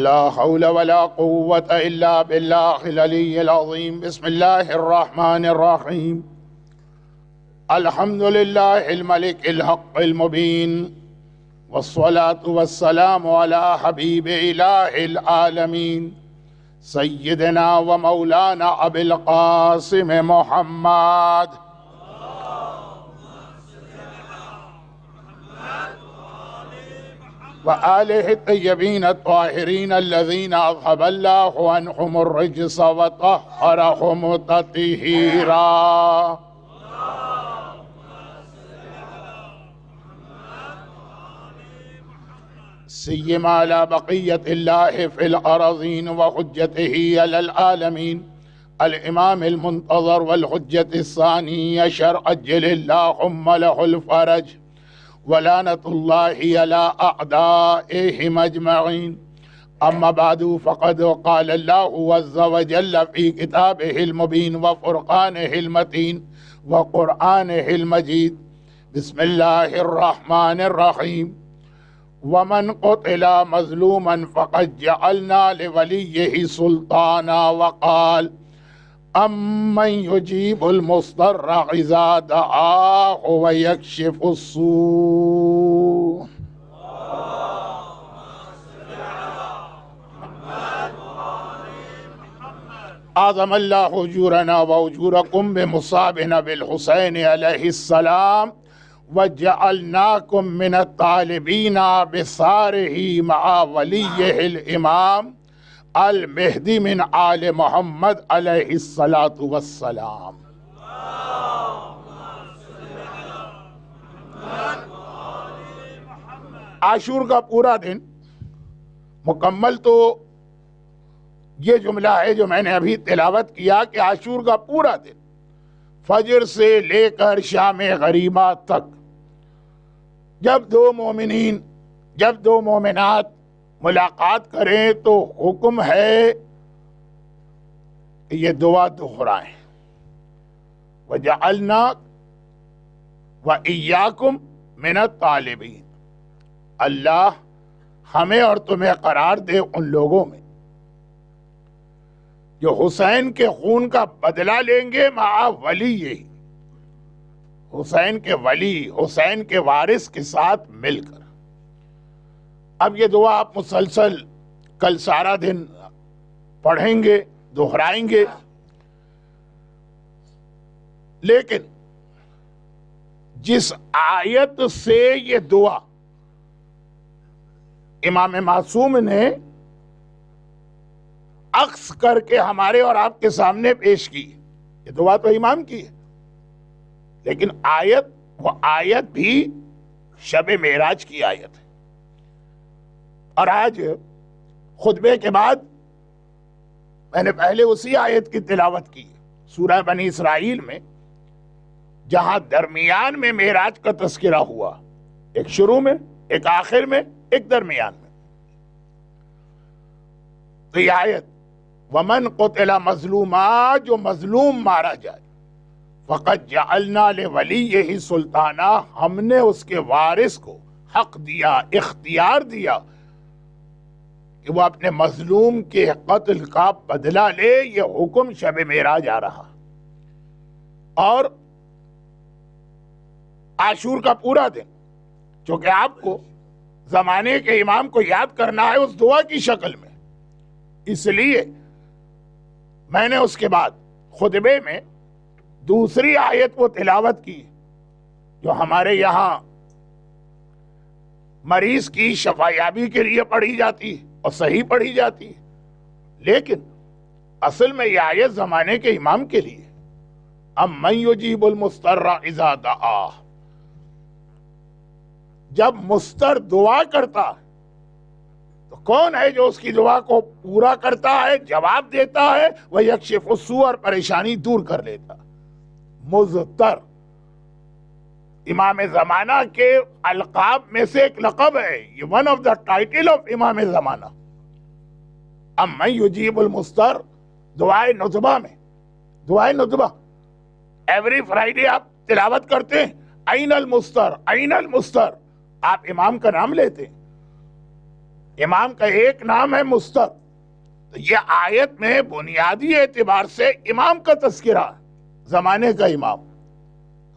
لا حول ولا قوة إلا بالله العلي العظيم. بسم الله الرحمن الرحيم. الحمد لله الملك الحق المبين، والصلاة والسلام على حبيب إله العالمين سيدنا ومولانا أبي القاسم محمد وآله الطيبين الطاهرين الذين أذهب الله عنهم الرجس وطهرهم تطهيرا. سيما على بقية الله في الأراضين وحجته على العالمين الإمام المنتظر والحجة الثانية شرع أجل اللهم له الفرج، ولعنة الله على أعدائهم أجمعين. أما بعد، فقد قال الله عز وجل في كتابه المبين وفرقانه المتين وقرآنه المجيد: بسم الله الرحمن الرحيم. ومن قتل مظلوما فقد جعلنا لوليه سلطانا، وقال: أمن يجيب المضطر إذا دعاه ويكشف السوء. أعظم الله أجورنا وأجوركم بمصابنا بالحسين عليه السلام، وجعلناكم من الطالبين بثاره مع وليه الإمام المہدی من آل محمد علیہ الصلاۃ والسلام. عاشور کا پورا دن مکمل تو یہ جملہ ہے جو میں نے ابھی تلاوت کیا کہ عاشور کا پورا دن فجر سے لے کر شام غریبہ تک جب دو مومنات ملاقات کریں تو حکم ہے کہ یہ دعا دہرائیں: وَجَعَلْنَا وَإِيَّاكُمْ مِنَ الطَّالِبِينَ. اللہ ہمیں اور تمہیں قرار دے ان لوگوں میں جو حسین کے خون کا بدلہ لیں گے مع ولی، یہی حسین کے ولی، حسین کے وارث کے ساتھ مل کر. اب یہ دعا آپ مسلسل کل سارا دن پڑھیں گے، دہرائیں گے. لیکن جس آیت سے یہ دعا امام معصوم نے عکس کر کے ہمارے اور آپ کے سامنے پیش کی، یہ دعا تو امام کی ہے، لیکن وہ آیت بھی شب معراج کی آیت ہے. اور آج خطبے کے بعد میں نے پہلے اسی آیت کی تلاوت کی سورہ بنی اسرائیل میں، جہاں درمیان میں معراج کا تذکرہ ہوا، ایک شروع میں، ایک آخر میں، ایک درمیان میں. تو یہ آیت وَمَنْ قُتِلَ مَظْلُومًا، جو مظلوم مارا جائے، فَقَدْ جَعَلْنَا لِوَلِيِّهِ سُلْطَانًا، ہم نے اس کے وارث کو حق دیا، اختیار دیا کہ وہ اپنے مظلوم کے قتل کا بدلہ لے. یہ حکم شب معراج آ رہا. اور عاشور کا پورا دن چونکہ آپ کو زمانے کے امام کو یاد کرنا ہے اس دعا کی شکل میں، اس لیے میں نے اس کے بعد خطبے میں دوسری آیت وہ تلاوت کی جو ہمارے یہاں مریض کی شفا یابی کے لیے پڑھی جاتی ہے اور صحیح پڑھی جاتی ہے، لیکن اصل میں یہ آیت زمانے کے امام کے لیے. اَمَّن يُجِيبُ الْمُضْطَرَّ إِذَا دَعَاهُ، جب مضطر دعا کرتا ہے تو کون ہے جو اس کی دعا کو پورا کرتا ہے، جواب دیتا ہے؟ وَيَكْشِفُ السُّوءَ، اور پریشانی دور کر لیتا. مضطر امام زمانہ کے القاب میں سے ایک لقب ہے، یہ one of the title of امام زمانہ. اَمَّن يُجِيبُ الْمُضْطَرَّ، دعائے نطبہ میں، دعائے نطبہ ایوری فرائیڈے آپ تلاوت کرتے ہیں، این المضطر، این المضطر، آپ امام کا نام لیتے ہیں. امام کا ایک نام ہے مستر. تو یہ آیت میں بنیادی اعتبار سے امام کا تذکرہ ہے, زمانے کا امام.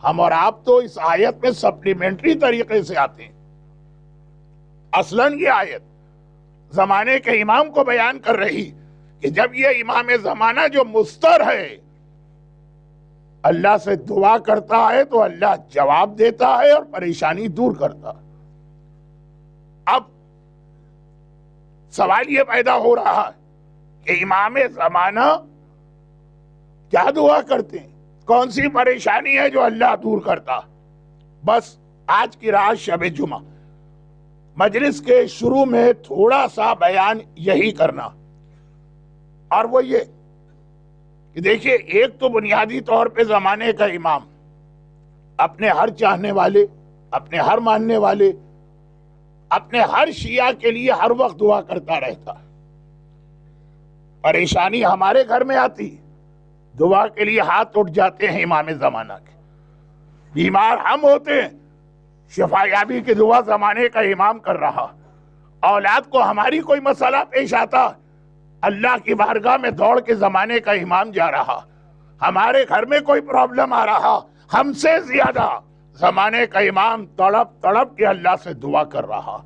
ہم اور آپ تو اس آیت میں سپلیمنٹری طریقے سے آتے ہیں. اصلاً یہ آیت زمانے کے امام کو بیان کر رہی کہ جب یہ امام زمانہ جو مستر ہے اللہ سے دعا کرتا ہے تو اللہ جواب دیتا ہے اور پریشانی دور کرتا ہے. اب سوال یہ پیدا ہو رہا ہے کہ امام زمانہ کیا دعا کرتے ہیں, کون سی پریشانی ہے جو اللہ دور کرتا. بس آج کی رات شب جمعہ مجلس کے شروع میں تھوڑا سا بیان یہی کرنا, اور وہ یہ کہ دیکھیے, ایک تو بنیادی طور پہ زمانے کا امام اپنے ہر چاہنے والے, اپنے ہر ماننے والے, اپنے ہر شیعہ کے لیے ہر وقت دعا کرتا رہتا. پریشانی ہمارے گھر میں آتی, دعا کے لیے ہاتھ اٹھ جاتے ہیں امام زمانہ کے. بیمار ہم ہوتے ہیں, شفا یابی کی دعا زمانے کا امام کر رہا. اولاد کو ہماری کوئی مسئلہ پیش آتا, اللہ کی بارگاہ میں دوڑ کے زمانے کا امام جا رہا. ہمارے گھر میں کوئی پرابلم آ رہا, ہم سے زیادہ زمانے کا امام تڑپ تڑپ کے اللہ سے دعا کر رہا.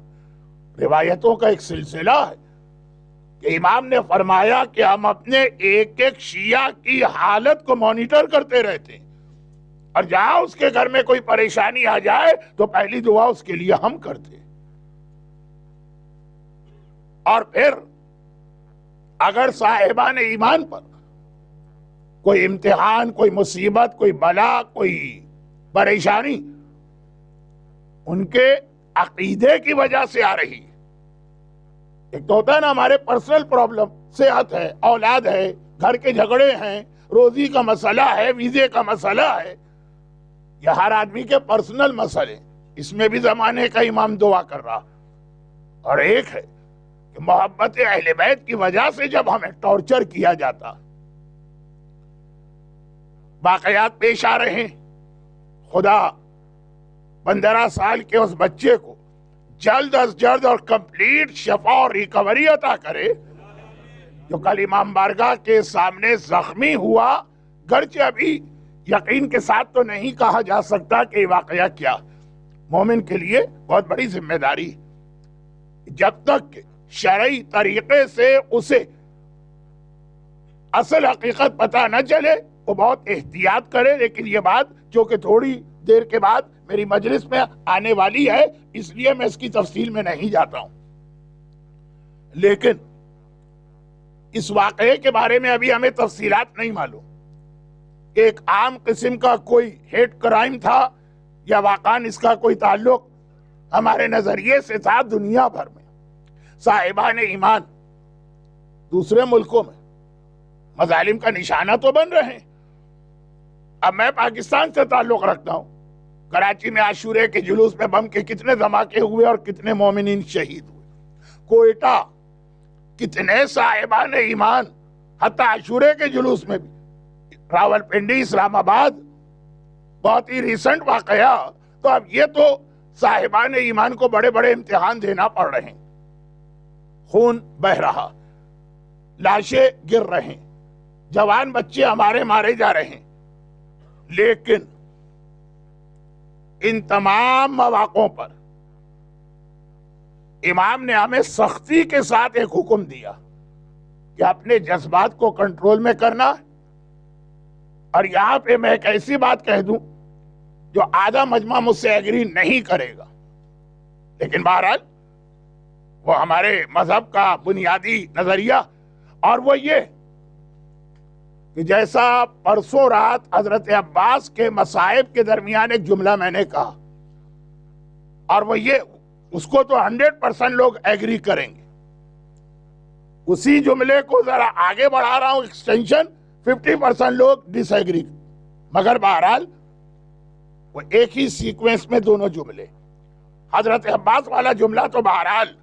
روایتوں کا ایک سلسلہ ہے کہ امام نے فرمایا کہ ہم اپنے ایک ایک شیعہ کی حالت کو مانیٹر کرتے رہتے ہیں, اور جہاں اس کے گھر میں کوئی پریشانی آ جائے تو پہلی دعا اس کے لیے ہم کرتے. اور پھر اگر صاحبان ایمان پر کوئی امتحان, کوئی مصیبت, کوئی بلا, کوئی پریشانی ان کے عقیدے کی وجہ سے آ رہی, ایک تو ہوتا ہے نا ہمارے پرسنل پرابلم, صحت ہے, اولاد ہے, گھر کے جھگڑے ہیں, روزی کا مسئلہ ہے, ویزے کا مسئلہ ہے, یہ ہر آدمی کے پرسنل مسئلے, اس میں بھی زمانے کا امام دعا کر رہا. اور ایک ہے کہ محبت اہل بیت کی وجہ سے جب ہمیں ٹارچر کیا جاتا, واقعات پیش آ رہے ہیں, خدا 15 سال کے اس بچے کو جلد از جلد اور کمپلیٹ شفا اور ریکوری عطا کرے جو کل امام بارگاہ کے سامنے زخمی ہوا. گرچہ ابھی یقین کے ساتھ تو نہیں کہا جا سکتا کہ یہ واقعہ کیا. مومن کے لیے بہت بڑی ذمہ داری, جب تک کہ شرعی طریقے سے اسے اصل حقیقت پتہ نہ چلے وہ بہت احتیاط کرے. لیکن یہ بات جو کہ تھوڑی دیر کے بعد میری مجلس میں آنے والی ہے, اس لیے میں اس کی تفصیل میں نہیں جاتا ہوں. لیکن اس واقعے کے بارے میں ابھی ہمیں تفصیلات نہیں معلوم. ایک عام قسم کا کوئی ہیٹ کرائم تھا یا واقعاً اس کا کوئی تعلق ہمارے نظریے سے تھا. دنیا بھر میں صاحبان ایمان دوسرے ملکوں میں مظالم کا نشانہ تو بن رہے ہیں. اب میں پاکستان سے تعلق رکھتا ہوں. کراچی میں عاشورے کے جلوس میں بم کے کتنے دھماکے ہوئے اور کتنے مومنین شہید ہوئے. کوئٹہ کتنے صاحبان ایمان, حتی عاشورے کے جلوس میں بھی. راولپنڈی, اسلام آباد, بہت ہی ریسنٹ واقعہ. تو اب یہ تو صاحبان ایمان کو بڑے بڑے امتحان دینا پڑ رہے ہیں. خون بہ رہا, لاشیں گر رہے ہیں, جوان بچے ہمارے مارے جا رہے ہیں. لیکن ان تمام مواقعوں پر امام نے ہمیں سختی کے ساتھ ایک حکم دیا کہ اپنے جذبات کو کنٹرول میں کرنا. اور یہاں پہ میں ایک ایسی بات کہہ دوں جو آدھا مجمع مجھ سے ایگری نہیں کرے گا, لیکن بہرحال وہ ہمارے مذہب کا بنیادی نظریہ, اور وہ یہ کہ جیسا پرسوں رات حضرت عباس کے مصائب کے درمیان ایک جملہ میں نے کہا, اور وہ یہ, اس کو تو 100% لوگ ایگری کریں گے. اسی جملے کو ذرا آگے بڑھا رہا ہوں, ایکسٹینشن, 50% لوگ ڈس ایگری. مگر بہرحال وہ ایک ہی سیکوینس میں دونوں جملے. حضرت عباس والا جملہ تو بہرحال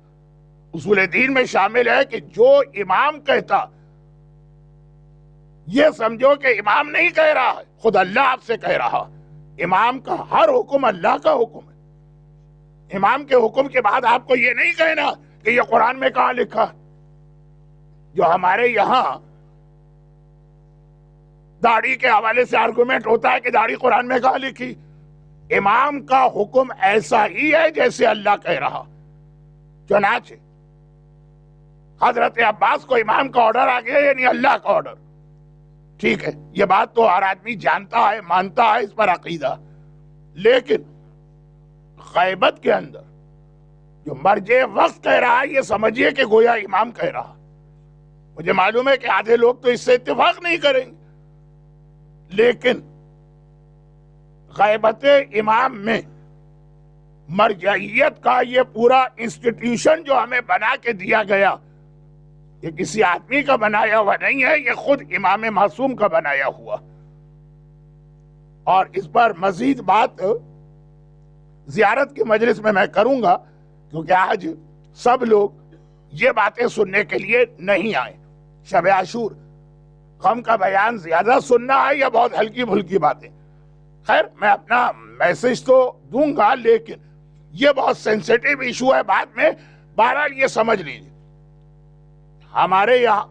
اصول دین میں شامل ہے کہ جو امام کہتا, یہ سمجھو کہ امام نہیں کہہ رہا ہے, خود اللہ آپ سے کہہ رہا. امام کا ہر حکم اللہ کا حکم ہے. امام کے حکم کے بعد آپ کو یہ نہیں کہنا کہ یہ قرآن میں کہاں لکھا؟ جو ہمارے یہاں داڑھی کے حوالے سے آرگومنٹ ہوتا ہے کہ داڑھی قرآن میں کہاں لکھی؟ امام کا حکم ایسا ہی ہے جیسے اللہ کہہ رہا. چنانچہ حضرت عباس کو امام کا آرڈر آ گیا، یعنی اللہ کا آرڈر. ٹھیک ہے، یہ بات تو ہر آدمی جانتا ہے، مانتا ہے، اس پر عقیدہ. لیکن غیبت کے اندر جو مرجع وقت کہہ رہا ہے، یہ سمجھیے کہ گویا امام کہہ رہا. مجھے معلوم ہے کہ آدھے لوگ تو اس سے اتفاق نہیں کریں گے، لیکن غیبت امام میں مرجعیت کا یہ پورا انسٹیٹیوشن جو ہمیں بنا کے دیا گیا، یہ کسی آدمی کا بنایا ہوا نہیں ہے، یہ خود امام معصوم کا بنایا ہوا. اور اس پر مزید بات زیارت کے مجلس میں کروں گا، کیونکہ آج سب لوگ یہ باتیں سننے کے لیے نہیں آئے. شب عاشور غم کا بیان زیادہ سننا ہے یا بہت ہلکی بھلکی باتیں؟ خیر، میں اپنا میسج تو دوں گا، لیکن یہ بہت سینسیٹیو ایشو ہے. بعد میں بہرحال یہ سمجھ لیجیے، ہمارے یہاں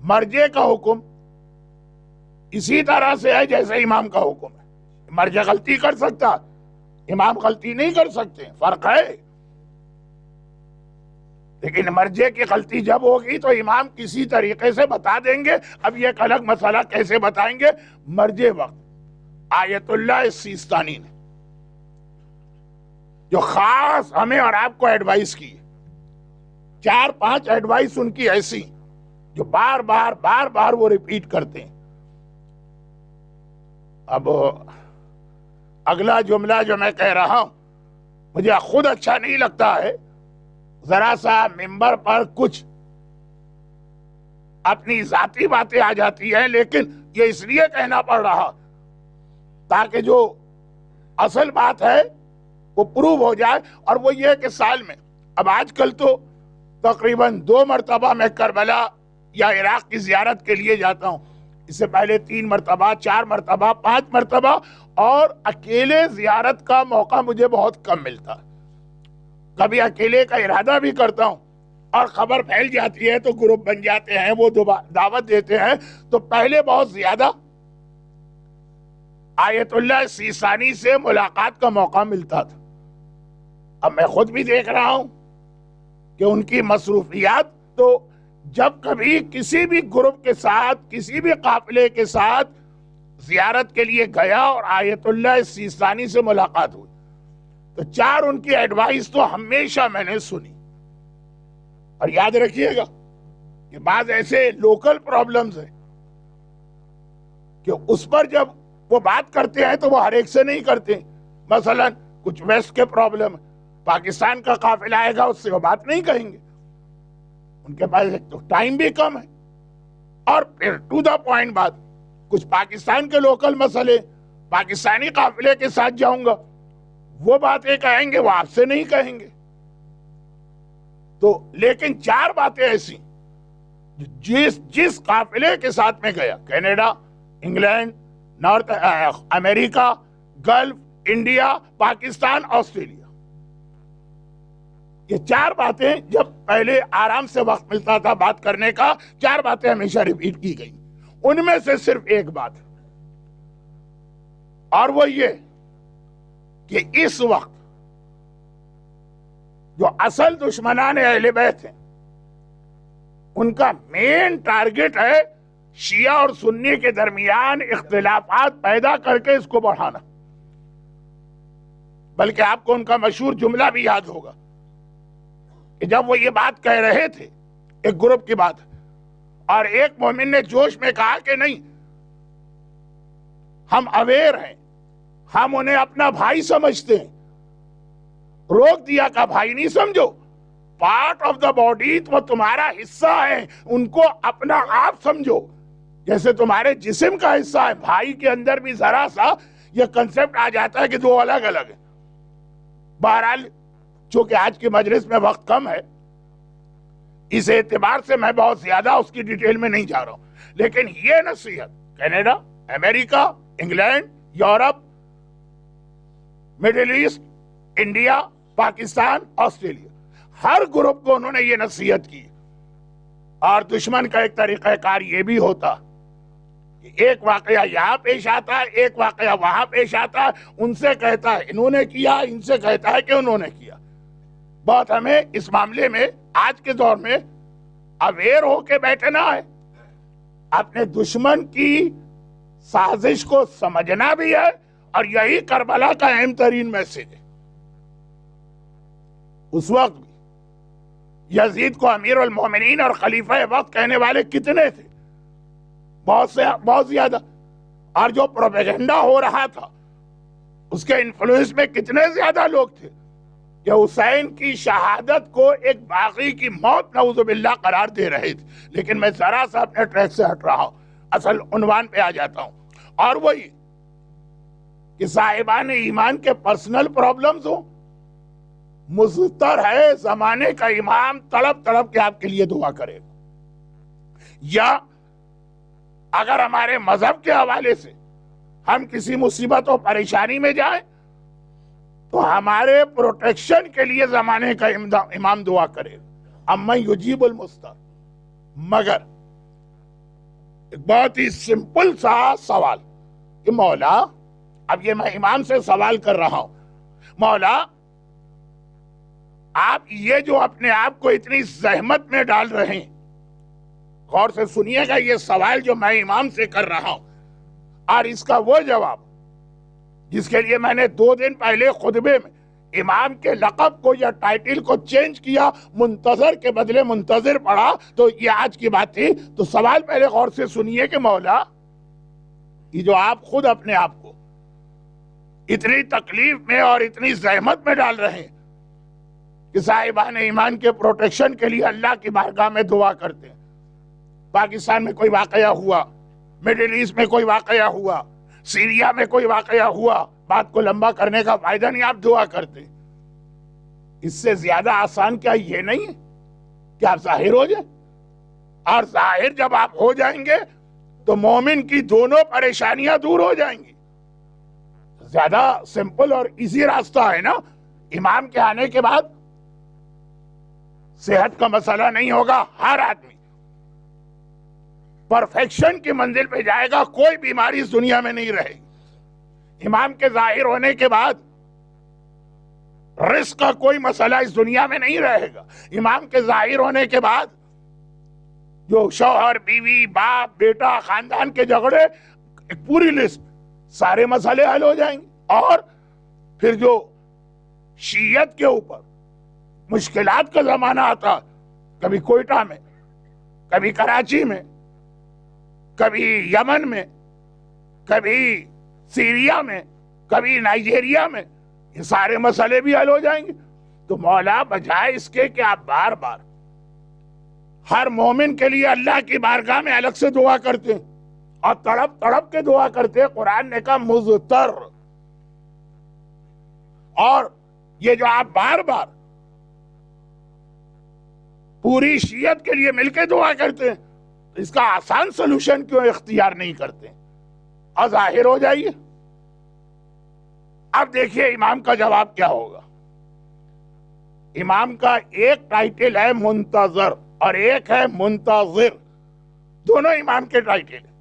مرجع کا حکم اسی طرح سے ہے جیسے امام کا حکم ہے. مرجع غلطی کر سکتا، امام غلطی نہیں کر سکتے، فرق ہے. لیکن مرجع کی غلطی جب ہوگی تو امام کسی طریقے سے بتا دیں گے. اب یہ ایک الگ مسئلہ، کیسے بتائیں گے؟ مرجع وقت آیت اللہ سیستانی نے جو خاص ہمیں اور آپ کو ایڈوائز کی، 4-5 ایڈوائز ان کی ایسی جو بار بار وہ ریپیٹ کرتے ہیں. اب اگلا جملہ جو میں کہہ رہا ہوں مجھے خود اچھا نہیں لگتا ہے، ذرا سا ممبر پر کچھ اپنی ذاتی باتیں آ جاتی ہیں، لیکن یہ اس لیے کہنا پڑ رہا تاکہ جو اصل بات ہے وہ پروو ہو جائے. اور وہ یہ کہ سال میں، اب آج کل تو تقریباً 2 مرتبہ میں کربلا یا عراق کی زیارت کے لیے جاتا ہوں. اس سے پہلے 3 مرتبہ، 4 مرتبہ، 5 مرتبہ، اور اکیلے زیارت کا موقع مجھے بہت کم ملتا. کبھی اکیلے کا ارادہ بھی کرتا ہوں اور خبر پھیل جاتی ہے تو گروپ بن جاتے ہیں، وہ دعوت دیتے ہیں. تو پہلے بہت زیادہ آیت اللہ سیستانی سے ملاقات کا موقع ملتا تھا. اب میں خود بھی دیکھ رہا ہوں کہ ان کی مصروفیات، تو جب کبھی کسی بھی گروپ کے ساتھ، کسی بھی قافلے کے ساتھ زیارت کے لیے گیا اور آیت اللہ سیستانی سے ملاقات ہوئی، تو 4 ان کی ایڈوائز تو ہمیشہ میں نے سنی. اور یاد رکھیے گا کہ بعض ایسے لوکل پرابلمز ہیں کہ اس پر جب وہ بات کرتے ہیں تو وہ ہر ایک سے نہیں کرتے. مثلا کچھ ویسٹ کے پرابلم، پاکستان کا قافلہ آئے گا، اس سے وہ بات نہیں کہیں گے، ان کے پاس ایک تو ٹائم بھی کم ہے، اور پھر ٹو دا پوائنٹ بات، کچھ پاکستان کے لوکل مسئلے، پاکستانی قافلے کے ساتھ جاؤں گا، وہ باتیں کہیں گے، وہ آپ سے نہیں کہیں گے. تو لیکن 4 باتیں ایسی جس قافلے کے ساتھ میں گیا، کینیڈا، انگلینڈ، نارتھ امریکہ، گلف، انڈیا، پاکستان، آسٹریلیا، یہ 4 باتیں جب پہلے آرام سے وقت ملتا تھا بات کرنے کا، 4 باتیں ہمیشہ ریپیٹ کی گئی. ان میں سے صرف ایک بات، اور وہ یہ کہ اس وقت جو اصل دشمنان اہل بیت ہیں، ان کا مین ٹارگٹ ہے شیعہ اور سنی کے درمیان اختلافات پیدا کر کے اس کو بڑھانا. بلکہ آپ کو ان کا مشہور جملہ بھی یاد ہوگا کہ جب وہ یہ بات کہہ رہے تھے، ایک گروپ کی بات، اور ایک مومن نے جوش میں کہا کہ نہیں، ہم اویئر ہیں، ہم انہیں اپنا بھائی سمجھتے ہیں. روک دیا کہ بھائی نہیں سمجھو، پارٹ آف دا باڈی، وہ تمہارا حصہ ہے، ان کو اپنا آپ سمجھو جیسے تمہارے جسم کا حصہ ہے. بھائی کے اندر بھی ذرا سا یہ کنسپٹ آ جاتا ہے کہ 2 الگ الگ ہیں. بہرحال چونکہ آج کی مجلس میں وقت کم ہے، اس اعتبار سے میں بہت زیادہ اس کی ڈیٹیل میں نہیں جا رہا ہوں، لیکن یہ نصیحت Canada, America, England, Europe, middle east, India, Pakistan, Australia, ہر گروپ کو انہوں نے یہ نصیحت کی. اور دشمن کا ایک طریقہ کار یہ بھی ہوتا کہ ایک واقعہ یہاں پیش آتا ہے، ایک واقعہ وہاں پیش آتا ہے، ان سے کہتا ہے انہوں نے کیا، ان سے کہتا ہے کہ انہوں نے کیا. بہت ہمیں اس معاملے میں آج کے دور میں اویئر ہو کے بیٹھنا ہے، اپنے دشمن کی سازش کو سمجھنا بھی ہے، اور یہی کربلا کا اہم ترین میسج ہے. اس وقت بھی یزید کو امیر المومنین اور خلیفہ وقت کہنے والے کتنے تھے؟ بہت زیادہ. اور جو پروپیگنڈا ہو رہا تھا اس کے انفلوئنس میں کتنے زیادہ لوگ تھے کہ حسین کی شہادت کو ایک باغی کی موت نعوذ باللہ قرار دے رہے تھے. لیکن میں ذرا سا اپنے ٹریک سے ہٹ رہا ہوں، اصل عنوان پہ آ جاتا ہوں، اور وہی کہ صاحبان ایمان کے پرسنل پرابلمز ہوں. مضطر ہے زمانے کا امام تڑپ تڑپ کے آپ کے لیے دعا کرے گا، یا اگر ہمارے مذہب کے حوالے سے ہم کسی مصیبت و پریشانی میں جائیں تو ہمارے پروٹیکشن کے لیے زمانے کا امام دعا کرے گا. امن یجیب المضطر. مگر ایک بہت ہی سمپل سا سوال کہ مولا، اب یہ میں امام سے سوال کر رہا ہوں، مولا آپ یہ جو اپنے آپ کو اتنی زحمت میں ڈال رہے ہیں، غور سے سنیے گا یہ سوال جو میں امام سے کر رہا ہوں، اور اس کا وہ جواب جس کے لیے میں نے 2 دن پہلے خطبے میں امام کے لقب کو یا ٹائٹل کو چینج کیا، منتظر کے بدلے منتظر پڑھا، تو یہ آج کی بات تھی. تو سوال پہلے غور سے سنیے کہ مولا، یہ جو آپ خود اپنے آپ کو اتنی تکلیف میں اور اتنی زحمت میں ڈال رہے ہیں کہ صاحبان ایمان کے پروٹیکشن کے لیے اللہ کی بارگاہ میں دعا کرتے ہیں، پاکستان میں کوئی واقعہ ہوا، مڈل ایسٹ میں کوئی واقعہ ہوا، سیریا میں کوئی واقعہ ہوا، بات کو لمبا کرنے کا فائدہ نہیں، آپ دعا کرتے. اس سے زیادہ آسان کیا یہ نہیں ہے کہ آپ ظاہر ہو جائیں؟ اور ظاہر جب آپ ہو جائیں گے تو مومن کی دونوں پریشانیاں دور ہو جائیں گی. زیادہ سمپل اور ایزی راستہ ہے نا. امام کے آنے کے بعد صحت کا مسئلہ نہیں ہوگا، ہر آدمی پرفیکشن کی منزل پہ جائے گا، کوئی بیماری اس دنیا میں نہیں رہے گی. امام کے ظاہر ہونے کے بعد رزق کا کوئی مسئلہ اس دنیا میں نہیں رہے گا. امام کے ظاہر ہونے کے بعد جو شوہر، بیوی، باپ، بیٹا، خاندان کے جھگڑے، ایک پوری لسٹ، سارے مسئلے حل ہو جائیں گے. اور پھر جو شیعت کے اوپر مشکلات کا زمانہ آتا، کبھی کوئٹہ میں، کبھی کراچی میں، کبھی یمن میں، کبھی سیریا میں، کبھی نائجیریا میں، یہ سارے مسئلے بھی حل ہو جائیں گے. تو مولا بجائے اس کے کہ آپ بار بار ہر مومن کے لیے اللہ کی بارگاہ میں الگ سے دعا کرتے ہیں اور تڑپ تڑپ کے دعا کرتے ہیں، قرآن نے کہا مضطر. اور یہ جو آپ بار بار پوری شیعت کے لیے مل کے دعا کرتے ہیں، تو اس کا آسان سلوشن کیوں اختیار نہیں کرتے اور ظاہر ہو جائیے؟ اب دیکھیے امام کا جواب کیا ہوگا. امام کا ایک ٹائٹل ہے منتظر اور ایک ہے منتظر، دونوں امام کے ٹائٹل ہیں.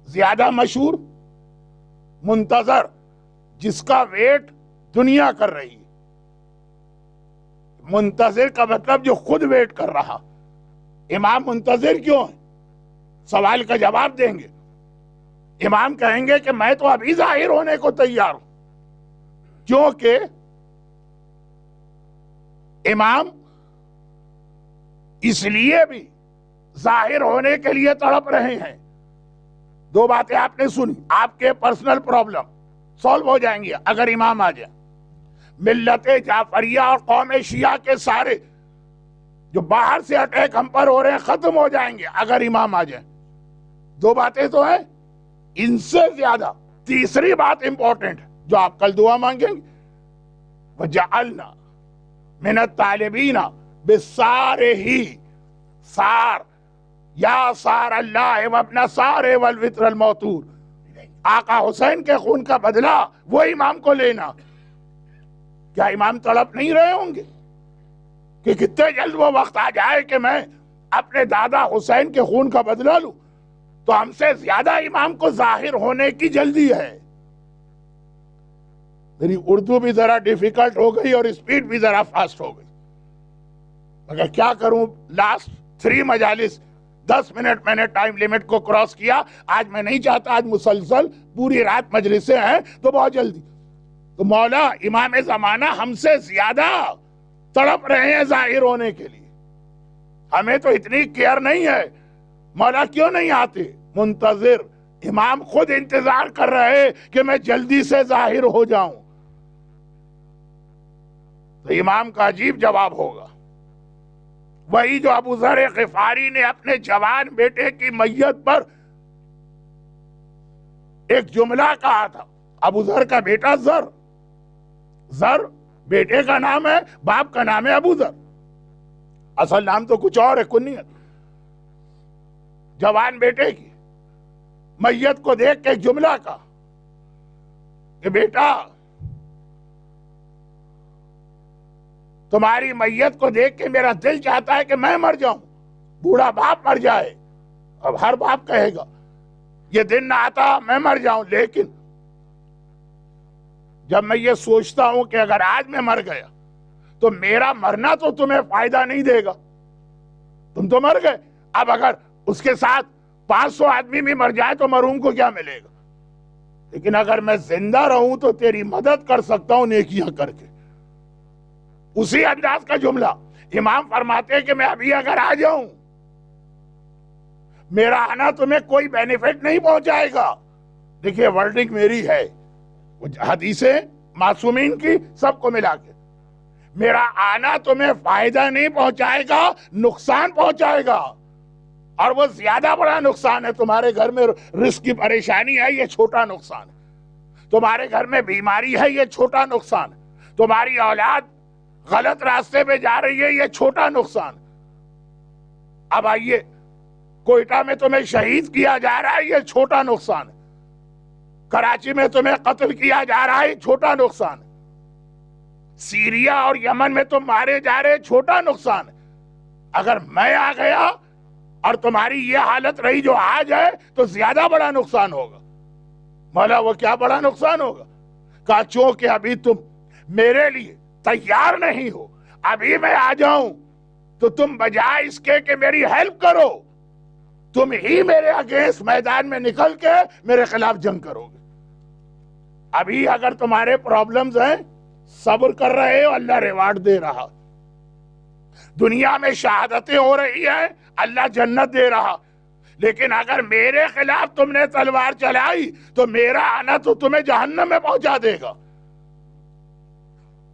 زیادہ مشہور منتظر، جس کا ویٹ دنیا کر رہی ہے. منتظر کا مطلب جو خود ویٹ کر رہا. امام منتظر کیوں ہے؟ سوال کا جواب دیں گے. امام کہیں گے کہ میں تو ابھی ظاہر ہونے کو تیار ہوں، کیونکہ امام اس لیے بھی ظاہر ہونے کے لیے تڑپ رہے ہیں. 2 باتیں آپ نے سنی، آپ کے پرسنل پرابلم سولو ہو جائیں گے اگر امام آ جائے. ملت جعفریہ اور قوم شیعہ کے سارے جو باہر سے اٹیک ہم پر ہو رہے ہیں ختم ہو جائیں گے اگر امام آ جائیں. 2 باتیں تو ہیں. ان سے زیادہ تیسری بات امپورٹنٹ جو آپ کل دعا مانگیں گے، وَجَعَلْنَا مِنَ الطَّالِبِينَ بِالصَّارِحِ سار یا سار اللہ وابن سار والوتر الموتور. آقا حسین کے خون کا بدلہ وہ امام کو لینا. کیا امام تڑپ نہیں رہے ہوں گے؟ کہ کتنے جلد وہ وقت آ جائے کہ میں اپنے دادا حسین کے خون کا بدلہ لوں. تو ہم سے زیادہ امام کو ظاہر ہونے کی جلدی ہے. میری اردو بھی ذرا ڈیفیکلٹ ہو گئی اور اسپیڈ بھی ذرا فاسٹ ہو گئی، مگر کیا کروں، لاسٹ 3 مجالس 10 منٹ میں نے ٹائم لیمٹ کو کراس کیا. آج میں نہیں چاہتا، آج مسلسل پوری رات مجلسیں ہیں تو بہت جلدی. تو مولا امام زمانہ ہم سے زیادہ تڑپ رہے ہیں ظاہر ہونے کے لیے. ہمیں تو اتنی کیئر نہیں ہے. مولا کیوں نہیں آتے؟ منتظر، امام خود انتظار کر رہے کہ میں جلدی سے ظاہر ہو جاؤں. تو امام کا عجیب جواب ہوگا، وہی جو ابو ذر غفاری نے اپنے جوان بیٹے کی میت پر ایک جملہ کہا تھا. ابو ذر کا بیٹا ذر بیٹے کا نام ہے، باپ کا نام ہے ابو ذر، اصل نام تو کچھ اور ہے، کنیت. جوان بیٹے کی میت کو دیکھ کے ایک جملہ کہا کہ بیٹا تمہاری میت کو دیکھ کے میرا دل چاہتا ہے کہ میں مر جاؤں، بوڑھا باپ مر جائے. اب ہر باپ کہے گا یہ دن نہ آتا میں مر جاؤں، لیکن جب میں یہ سوچتا ہوں کہ اگر آج میں مر گیا تو میرا مرنا تو تمہیں فائدہ نہیں دے گا، تم تو مر گئے. اب اگر اس کے ساتھ 500 آدمی بھی مر جائے تو مرحوم کو کیا ملے گا؟ لیکن اگر میں زندہ رہوں تو تیری مدد کر سکتا ہوں نیکیاں کر کے. اسی انداز کا جملہ امام فرماتے ہیں کہ میں ابھی اگر آ جاؤں، میرا آنا تمہیں کوئی بینیفٹ نہیں پہنچائے گا. دیکھیے ورڈنگ میری ہے، حدیثیں معصومین کی سب کو ملا کے، میرا آنا تمہیں فائدہ نہیں پہنچائے گا، نقصان پہنچائے گا. اور وہ زیادہ بڑا نقصان ہے. تمہارے گھر میں رزق کی پریشانی ہے، یہ چھوٹا نقصان ہے. تمہارے گھر میں بیماری ہے، یہ چھوٹا نقصان ہے. تمہاری اولاد غلط راستے پہ جا رہی ہے، یہ چھوٹا نقصان. اب آئیے، کوئٹہ میں تمہیں شہید کیا جا رہا ہے، یہ چھوٹا نقصان. کراچی میں تمہیں قتل کیا جا رہا ہے، چھوٹا نقصان. سیریا اور یمن میں تم مارے جا رہے، چھوٹا نقصان. اگر میں آ گیا اور تمہاری یہ حالت رہی جو آج ہے تو زیادہ بڑا نقصان ہوگا. مولا وہ کیا بڑا نقصان ہوگا؟ کہا چونکہ ابھی تم میرے لیے تیار نہیں ہو، ابھی میں آ جاؤں تو تم بجائے اس کے کہ میری ہیلپ کرو، تم ہی میرے اگینسٹ میدان میں نکل کے میرے خلاف جنگ کرو گے. ابھی اگر تمہارے پرابلمز ہیں، صبر کر رہے ہو، اللہ ریوارڈ دے رہا. دنیا میں شہادتیں ہو رہی ہیں، اللہ جنت دے رہا. لیکن اگر میرے خلاف تم نے تلوار چلائی تو میرا آنا تو تمہیں جہنم میں پہنچا دے گا.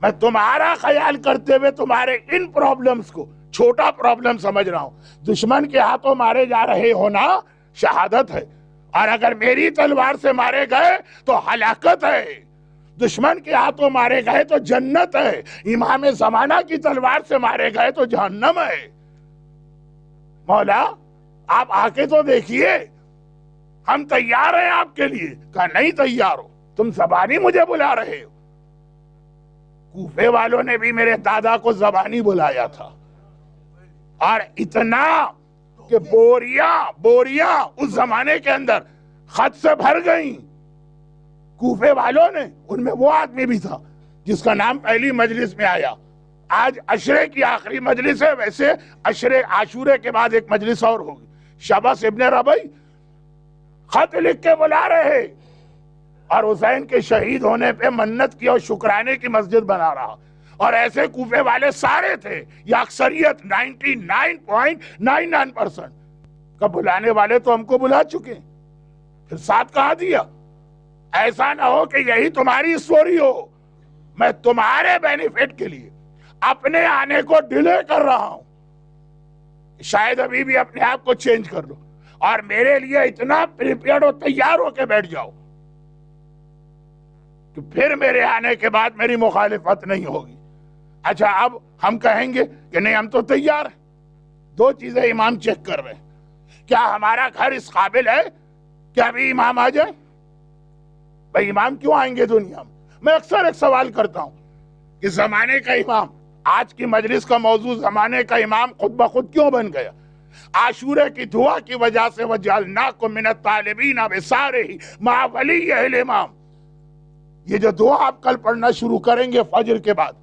میں تمہارا خیال کرتے ہوئے تمہارے ان پرابلمز کو چھوٹا پرابلم سمجھ رہا ہوں. دشمن کے ہاتھوں مارے جا رہے ہونا شہادت ہے، اور اگر میری تلوار سے مارے گئے تو ہلاکت ہے. دشمن کے ہاتھوں مارے گئے تو جنت ہے، امام زمانہ کی تلوار سے مارے گئے تو جہنم ہے. مولا آپ آ کے تو دیکھیے، ہم تیار ہیں آپ کے لیے. کہا نہیں تیار ہو، تم زبانی مجھے بلا رہے ہو. کوفے والوں نے بھی میرے دادا کو زبانی بلایا تھا، اور اتنا کہ بوریاں اس زمانے کے اندر خط سے بھر گئیں. کوفے والوں نے، ان میں وہ آدمی بھی تھا جس کا نام پہلی مجلس میں آیا. آج عشرے کی آخری مجلس ہے، ویسے عاشورے کے بعد ایک مجلس اور ہوگی. شبس ابن ربیع خط لکھ کے بلا رہے، اور حسین کے شہید ہونے پہ منت کی اور شکرانے کی مسجد بنا رہا. اور ایسے کوفے والے سارے تھے، یا اکثریت 99.99%. کب بلانے والے تو ہم کو بلا چکے، پھر ساتھ کہا دیا. ایسا نہ ہو کہ یہی تمہاری سٹوری ہو. میں تمہارے بینیفٹ کے لیے اپنے آنے کو ڈیلے کر رہا ہوں، شاید ابھی بھی اپنے آپ کو چینج کر لو اور میرے لیے اتنا پریپیئرڈ اور تیار ہو کے بیٹھ جاؤ کہ پھر میرے آنے کے بعد میری مخالفت نہیں ہوگی. اچھا اب ہم کہیں گے کہ نہیں ہم تو تیار ہیں. 2 چیزیں امام چیک کر رہے ہیں. کیا ہمارا گھر اس قابل ہے کہ ابھی امام آ جائے؟ بھائی امام کیوں آئیں گے دنیا میں؟ میں اکثر ایک سوال کرتا ہوں کہ زمانے کا امام آج کی مجلس کا موضوع زمانے کا امام خود بخود کیوں بن گیا؟ عاشورے کی دعا کی وجہ سے وَجَعَلْنَاكُمْ مِنَ الطَّالِبِينَ بِسَارِهِ مَعَ وَلِيِّهِ الْإِمَامِ، یہ جو دعا آپ کل پڑھنا شروع کریں گے فجر کے بعد،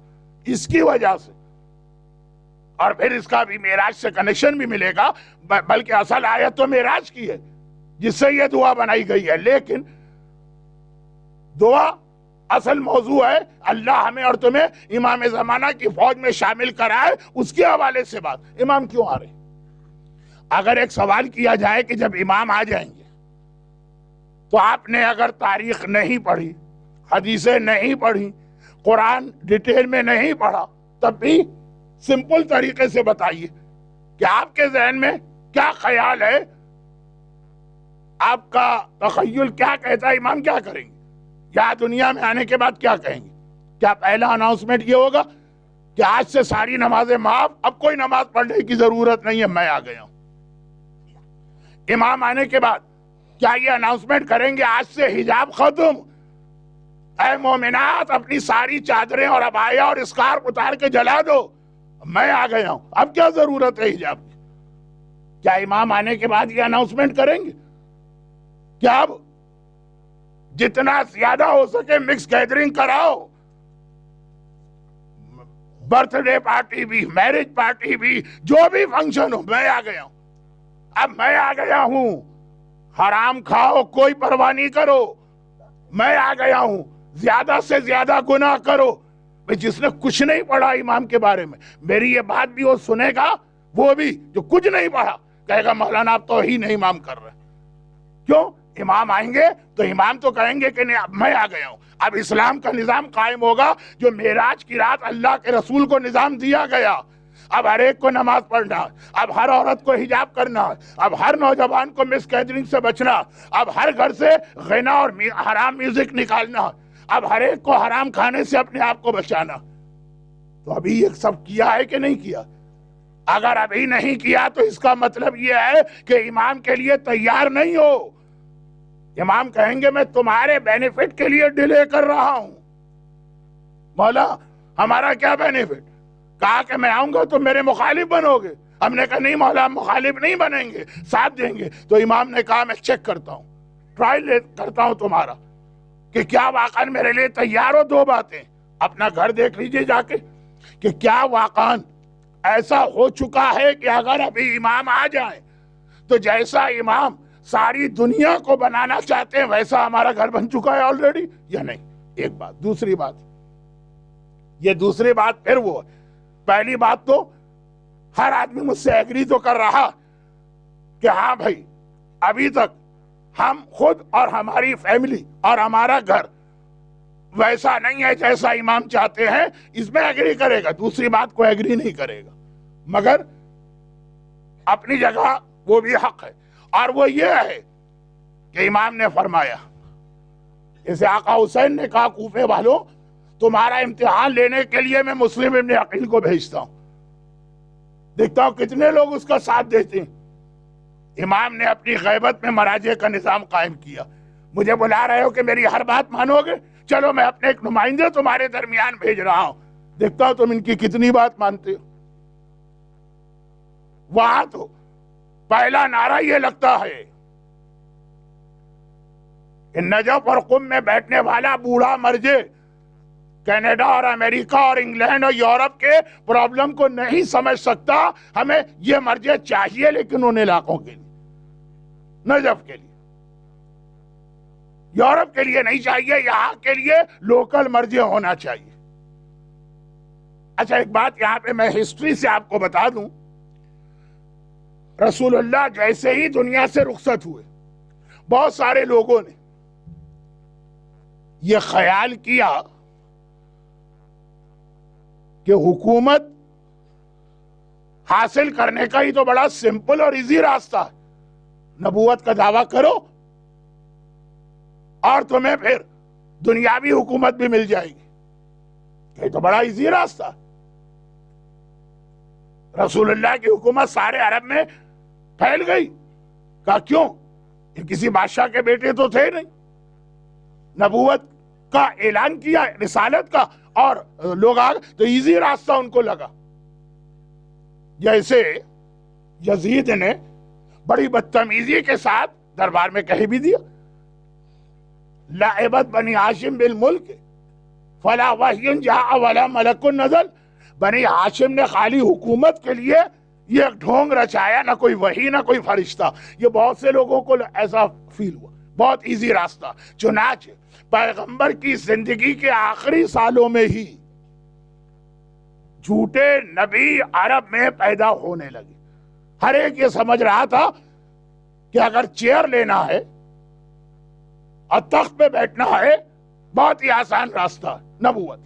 اس کی وجہ سے، اور پھر اس کا بھی معراج سے کنیکشن بھی ملے گا، بلکہ اصل آیت تو معراج کی ہے جس سے یہ دعا بنائی گئی ہے، لیکن دعا اصل موضوع ہے اللہ ہمیں اور تمہیں امام زمانہ کی فوج میں شامل کرائے، اس کے حوالے سے بات۔ امام کیوں آ رہے؟ اگر ایک سوال کیا جائے کہ جب امام آ جائیں گے تو آپ نے اگر تاریخ نہیں پڑھی، حدیثیں نہیں پڑھی، قرآن ڈیٹیل میں نہیں پڑھا، تب بھی سمپل طریقے سے بتائیے کہ آپ کے ذہن میں کیا خیال ہے، آپ کا تخیل کیا کہتا ہے امام کیا کریں گے، یا دنیا میں آنے کے بعد کیا کہیں گے؟ کیا پہلا اناؤنسمنٹ یہ ہوگا کہ آج سے ساری نمازیں معاف، اب کوئی نماز پڑھنے کی ضرورت نہیں ہے، میں آ گیا ہوں؟ امام آنے کے بعد کیا یہ اناؤنسمنٹ کریں گے آج سے حجاب ختم، اے مومنات اپنی ساری چادریں اور عبایا اور اسکارف اتار کے جلا دو، میں آ گیا ہوں، اب کیا ضرورت ہے حجاب کی؟ کیا امام آنے کے بعد یہ اناؤنسمنٹ کریں گے؟ کیا اب جتنا زیادہ ہو سکے مکس گیدرنگ کراؤ، برتھ ڈے پارٹی بھی، میرج پارٹی بھی، جو بھی فنکشن ہو، میں آ گیا ہوں، اب میں آ گیا ہوں، حرام کھاؤ کوئی پرواہ نہیں کرو، میں آ گیا ہوں، زیادہ سے زیادہ گناہ کرو۔ جس نے کچھ نہیں پڑھا امام کے بارے میں، میری یہ بات بھی وہ سنے گا، وہ بھی جو کچھ نہیں پڑھا کہے گا مولانا آپ توہین امام کر رہے ہیں۔ کیوں؟ امام آئیں گے تو امام تو کہیں گے کہ نہیں اب میں آ گیا ہوں، اب اسلام کا نظام قائم ہوگا جو معراج کی رات اللہ کے رسول کو نظام دیا گیا۔ اب ہر ایک کو نماز پڑھنا، اب ہر عورت کو حجاب کرنا، اب ہر نوجوان کو مس گیدرنگ سے بچنا، اب ہر گھر سے غنا اور حرام میوزک نکالنا، اب ہر ایک کو حرام کھانے سے اپنے آپ کو بچانا۔ تو ابھی یہ سب کیا ہے کہ نہیں کیا؟ اگر ابھی نہیں کیا تو اس کا مطلب یہ ہے کہ امام کے لیے تیار نہیں ہو۔ امام کہیں گے میں تمہارے بینیفٹ کے لیے ڈیلے کر رہا ہوں۔ مولا ہمارا کیا بینیفٹ؟ کہا کہ میں آؤں گا تو میرے مخالف بنو گے۔ ہم نے کہا نہیں مولا ہم مخالف نہیں بنیں گے، ساتھ دیں گے۔ تو امام نے کہا میں چیک کرتا ہوں، ٹرائل کرتا ہوں تمہارا کہ کیا واقعا میرے لیے تیار ہو۔ دو باتیں، اپنا گھر دیکھ لیجئے جا کے کہ کیا واقعا ایسا ہو چکا ہے کہ اگر ابھی امام آ جائیں تو جیسا امام ساری دنیا کو بنانا چاہتے ہیں ویسا ہمارا گھر بن چکا ہے آلریڈی یا نہیں؟ ایک بات۔ دوسری بات، یہ دوسری بات پھر وہ ہے، پہلی بات تو ہر آدمی مجھ سے ایگری تو کر رہا کہ ہاں بھائی ابھی تک ہم خود اور ہماری فیملی اور ہمارا گھر ویسا نہیں ہے جیسا امام چاہتے ہیں، اس میں ایگری کرے گا، دوسری بات کو ایگری نہیں کرے گا، مگر اپنی جگہ وہ بھی حق ہے۔ اور وہ یہ ہے کہ امام نے فرمایا، جیسے آقا حسین نے کہا کوفے والوں تمہارا امتحان لینے کے لیے میں مسلم ابن عقیل کو بھیجتا ہوں، دیکھتا ہوں کتنے لوگ اس کا ساتھ دیتے ہیں۔ امام نے اپنی غیبت میں مراجع کا نظام قائم کیا، مجھے بلا رہے ہو کہ میری ہر بات مانو گے، چلو میں اپنے ایک نمائندے تمہارے درمیان بھیج رہا ہوں، دیکھتا ہوں تم ان کی کتنی بات مانتے ہو۔ وہاں تو پہلا نعرہ یہ لگتا ہے کہ نجف اور قم میں بیٹھنے والا بوڑھا مرجے کینیڈا اور امریکہ اور انگلینڈ اور یورپ کے پرابلم کو نہیں سمجھ سکتا، ہمیں یہ مرجع چاہیے لیکن ان علاقوں کے لیے، نجف کے لیے، یورپ کے لیے نہیں چاہیے، یہاں کے لیے لوکل مرجع ہونا چاہیے۔ اچھا ایک بات یہاں پہ میں ہسٹری سے آپ کو بتا دوں، رسول اللہ جیسے ہی دنیا سے رخصت ہوئے بہت سارے لوگوں نے یہ خیال کیا کہ حکومت حاصل کرنے کا ہی تو بڑا سمپل اور ایزی راستہ ہے، نبوت کا دعویٰ کرو اور تمہیں پھر دنیاوی حکومت بھی مل جائے گی، یہ تو بڑا ایزی راستہ ہے۔ رسول اللہ کی حکومت سارے عرب میں پھیل گئی، کہا کیوں؟ یہ کسی بادشاہ کے بیٹے تو تھے نہیں، نبوت کا اعلان کیا، رسالت کا، اور لوگ آ گئے تو ایزی راستہ ان کو لگا. جیسے یزید نے بڑی بدتمیزی کے ساتھ دربار میں کہہ بھی دیا لعبت بنی ہاشم بالملک فلا وحی جاء ولا ملک نزل. بنی ہاشم نے خالی حکومت کے لیے یہ ایک ڈھونگ رچایا، نہ کوئی وحی نہ کوئی فرشتہ. یہ بہت سے لوگوں کو ایسا فیل ہوا، بہت ایزی راستہ. چنانچہ پیغمبر کی زندگی کے آخری سالوں میں ہی جھوٹے نبی عرب میں پیدا ہونے لگے. ہر ایک یہ سمجھ رہا تھا کہ اگر چیئر لینا ہے اور تخت پہ بیٹھنا ہے بہت ہی آسان راستہ ہے نبوت.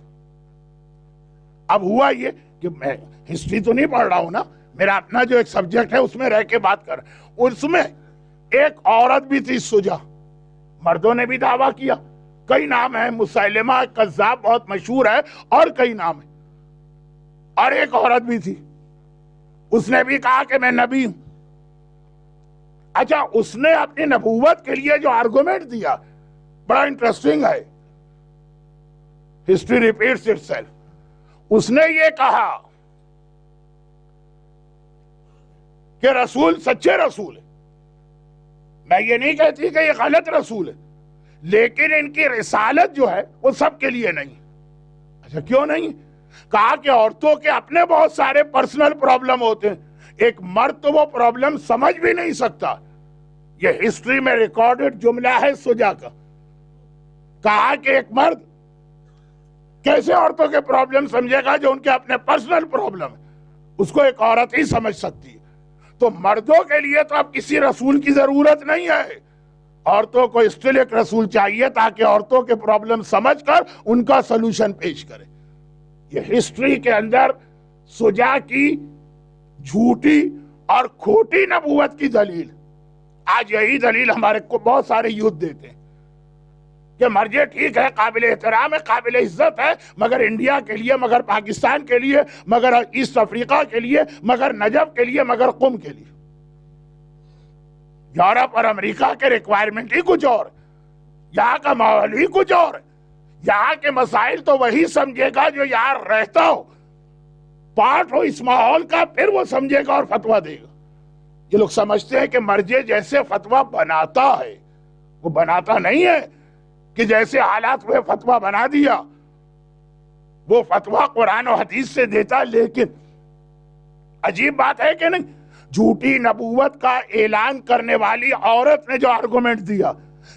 اب ہوا یہ کہ میں ہسٹری تو نہیں پڑھ رہا ہوں نا، میرا اپنا جو ایک سبجیکٹ ہے اس میں رہ کے بات کر. اس میں ایک عورت بھی تھی سجا، مردوں نے بھی دعویٰ کیا، کئی نام ہیں، مسیلمہ کذاب بہت مشہور ہے، اور کئی نام ہیں. اور ایک عورت بھی تھی، اس نے بھی کہا کہ میں نبی ہوں. اچھا، اس نے اپنی نبوت کے لیے جو آرگومنٹ دیا بڑا انٹرسٹنگ ہے. History repeats itself. اس نے یہ کہا کہ رسول سچے رسول ہے. میں یہ نہیں کہتی کہ یہ غلط رسول ہے، لیکن ان کی رسالت جو ہے وہ سب کے لیے نہیں. اچھا، کیوں نہیں؟ کہا کہ عورتوں کے اپنے بہت سارے پرسنل پرابلم ہوتے ہیں، ایک مرد تو وہ پرابلم سمجھ بھی نہیں سکتا. یہ ہسٹری میں ریکارڈڈ جملہ ہے سجا کا. کہا کہ ایک مرد کیسے عورتوں کے پرابلم سمجھے گا جو ان کے اپنے پرسنل پرابلم ہے، اس کو ایک عورت ہی سمجھ سکتی ہے. تو مردوں کے لیے تو اب کسی رسول کی ضرورت نہیں ہے، عورتوں کو اسٹل ایک رسول چاہیے تاکہ عورتوں کے پرابلم سمجھ کر ان کا سلوشن پیش کرے. یہ ہسٹری کے اندر سجا کی جھوٹی اور کھوٹی نبوت کی دلیل. آج یہی دلیل ہمارے کو بہت سارے یوتھ دیتے ہیں کہ مرجع ٹھیک ہے، قابل احترام ہے، قابل عزت ہے، مگر انڈیا کے لیے، مگر پاکستان کے لیے، مگر ایسٹ افریقہ کے لیے، مگر نجف کے لیے، مگر قم کے لیے. یورپ اور امریکہ کے ریکوائرمنٹ ہی کچھ اور، یہاں کا ماحول ہی کچھ اور. یہاں کے مسائل تو وہی سمجھے گا جو یہاں رہتا ہو، پارٹ ہو اس ماحول کا، پھر وہ سمجھے گا اور فتویٰ دے گا. یہ لوگ سمجھتے ہیں کہ مرجع جیسے فتویٰ بناتا ہے، وہ بناتا نہیں ہے کہ جیسے حالات ہوئے فتویٰ بنا دیا. وہ فتویٰ قرآن و حدیث سے دیتا. لیکن عجیب بات ہے کہ نہیں، جھوٹی نبوت کا اعلان کرنے والی عورت نے جو آرگومنٹ دیا،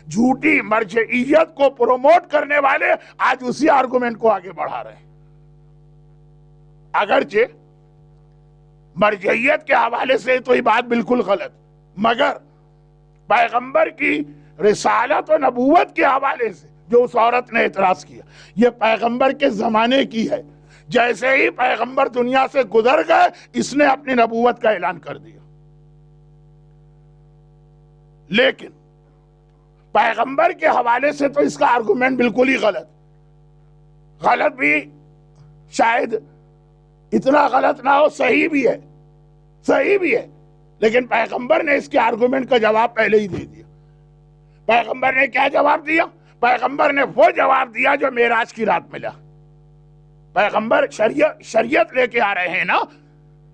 جھوٹی مرجعیت کو پروموٹ کرنے والے آج اسی آرگومنٹ کو آگے بڑھا رہے ہیں. اگرچہ مرجعیت کے حوالے سے تو یہ بات بالکل غلط، مگر پیغمبر کی رسالت و نبوت کے حوالے سے جو اس عورت نے اعتراض کیا، یہ پیغمبر کے زمانے کی ہے. جیسے ہی پیغمبر دنیا سے گزر گئے، اس نے اپنی نبوت کا اعلان کر دیا. لیکن پیغمبر کے حوالے سے تو اس کا آرگومنٹ بالکل ہی غلط بھی، شاید اتنا غلط نہ ہو، صحیح بھی ہے. لیکن پیغمبر نے اس کے آرگومنٹ کا جواب پہلے ہی دے دیا. پیغمبر نے کیا جواب دیا؟ پیغمبر نے وہ جواب دیا جو معراج کی رات ملا. پیغمبر شریعت لے کے آ رہے ہیں نا،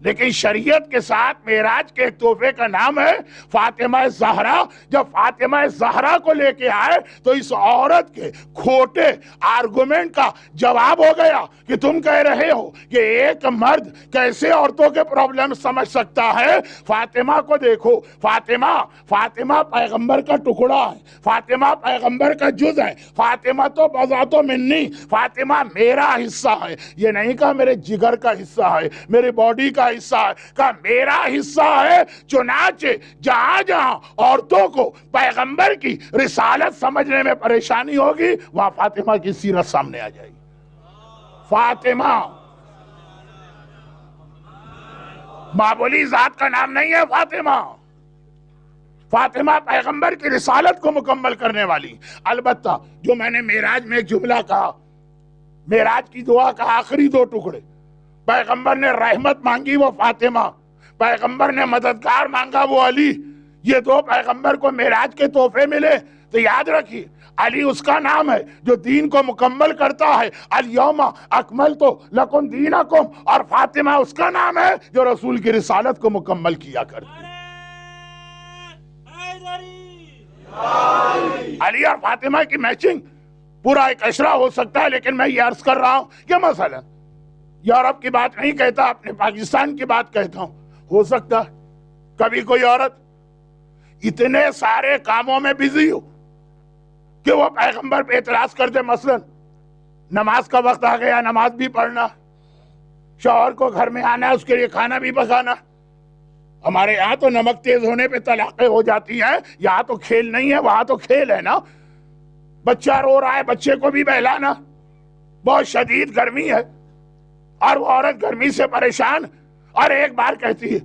لیکن شریعت کے ساتھ معراج کے ایک تحفے کا نام ہے فاطمہ زہرا. جب فاطمہ زہرا کو لے کے آئے تو اس عورت کے کھوٹے آرگومنٹ کا جواب ہو گیا کہ تم کہہ رہے ہو کہ ایک مرد کیسے عورتوں کے پرابلم سمجھ سکتا ہے. فاطمہ کو دیکھو، فاطمہ پیغمبر کا ٹکڑا ہے، فاطمہ پیغمبر کا جز ہے، فاطمہ تو بذات و منی، فاطمہ میرا حصہ ہے. یہ نہیں کہا میرے جگر کا حصہ ہے، میری باڈی کا حصہ ہے، کہ میرا حصہ ہے. چنانچہ جہاں جہاں عورتوں کو پیغمبر کی رسالت سمجھنے میں پریشانی ہوگی، وہاں فاطمہ کی سیرت سامنے آ جائے گی. فاطمہ معمولی ذات کا نام نہیں ہے. فاطمہ پیغمبر کی رسالت کو مکمل کرنے والی. البتہ جو میں نے معراج میں ایک جملہ کہا، معراج کی دعا کا آخری دو ٹکڑے، پیغمبر نے رحمت مانگی وہ فاطمہ، پیغمبر نے مددگار مانگا وہ علی. یہ دو پیغمبر کو معراج کے تحفے ملے. تو یاد رکھیے علی اس کا نام ہے جو دین کو مکمل کرتا ہے، الیوم اکملت لکم دینکم، اور فاطمہ اس کا نام ہے جو رسول کی رسالت کو مکمل کیا کرتی ہے۔ علی اور فاطمہ کی میچنگ پورا ایک اشرا ہو سکتا ہے، لیکن میں یہ عرض کر رہا ہوں کہ مثلا یورپ کی بات نہیں کہتا، اپنے پاکستان کی بات کہتا ہوں، ہو سکتا ہے کبھی کوئی عورت اتنے سارے کاموں میں بزی ہو کہ وہ پیغمبر پہ اعتراض کر دے، مثلا نماز کا وقت آ گیا، نماز بھی پڑھنا، شوہر کو گھر میں آنا، اس کے لیے کھانا بھی پکانا۔ ہمارے یہاں تو نمک تیز ہونے پہ طلاقیں ہو جاتی ہیں، یہاں تو کھیل نہیں ہے، وہاں تو کھیل ہے نا۔ بچہ رو رہا ہے، بچے کو بھی بہلانا، بہت شدید گرمی ہے اور وہ عورت گرمی سے پریشان، اور ایک بار کہتی ہے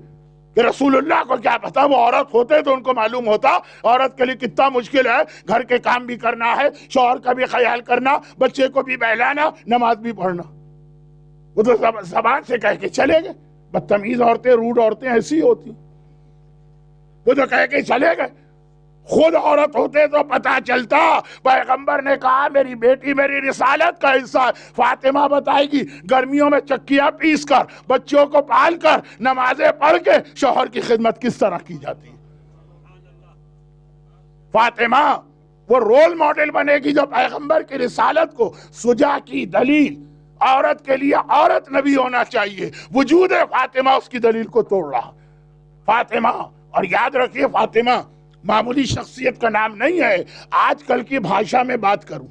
کہ رسول اللہ کو کیا پتا، وہ عورت ہوتے تو ان کو معلوم ہوتا عورت کے لیے کتنا مشکل ہے، گھر کے کام بھی کرنا ہے، شوہر کا بھی خیال کرنا، بچے کو بھی بہلانا، نماز بھی پڑھنا۔ وہ تو زبان سے کہہ کے چلے گئے۔ بدتمیز عورتیں، روڈ عورتیں ایسی ہوتی، وہ تو کہہ کے چلے گئے۔ خود عورت ہوتے تو پتا چلتا، پیغمبر نے کہا میری بیٹی میری رسالت کا حصہ ہے۔ فاطمہ بتائے گی گرمیوں میں چکیاں پیس کر، بچوں کو پال کر، نمازیں پڑھ کے شوہر کی خدمت کس طرح کی جاتی ہے۔ فاطمہ وہ رول ماڈل بنے گی جو پیغمبر کی رسالت کو سجا کی دلیل، عورت کے لیے عورت نبی ہونا چاہیے، وجود فاطمہ اس کی دلیل کو توڑ رہا۔ فاطمہ، اور یاد رکھیے فاطمہ معمولی شخصیت کا نام نہیں ہے۔ آج کل کی بھاشا میں بات کروں،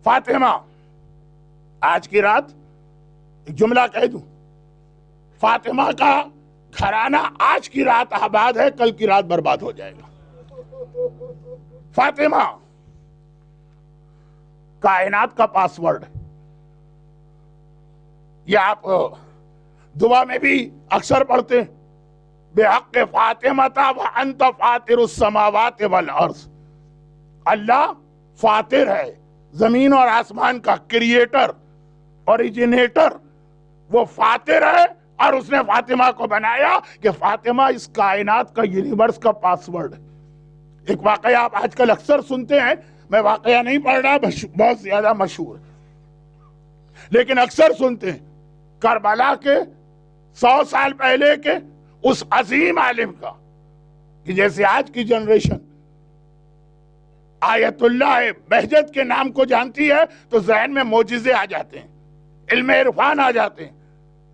فاطمہ آج کی رات ایک جملہ کہہ دوں، فاطمہ کا گھرانہ آج کی رات آباد ہے، کل کی رات برباد ہو جائے گا۔ فاطمہ کائنات کا پاس ورڈ ہے۔ یہ آپ دعا میں بھی اکثر پڑھتے ہیں، بحق فاطمہ وانت فاطر السماوات والارض۔ اللہ فاطر ہے زمین اور آسمان کا، کریٹر، اوریجنیٹر، وہ فاطر ہے، اور اس نے فاطمہ کو بنایا کہ فاطمہ اس کائنات کا، یونیورس کا پاس ورڈ ہے۔ ایک واقعہ آپ آج کل اکثر سنتے ہیں، میں واقعہ نہیں پڑھ رہا، بہت زیادہ مشہور ہے، لیکن اکثر سنتے ہیں کربلا کے 100 سال پہلے کے اس عظیم عالم کا، کہ جیسے آج کی جنریشن آیت اللہ بہجت کے نام کو جانتی ہے تو ذہن میں معجزے آ جاتے ہیں، علم عرفان آ جاتے ہیں۔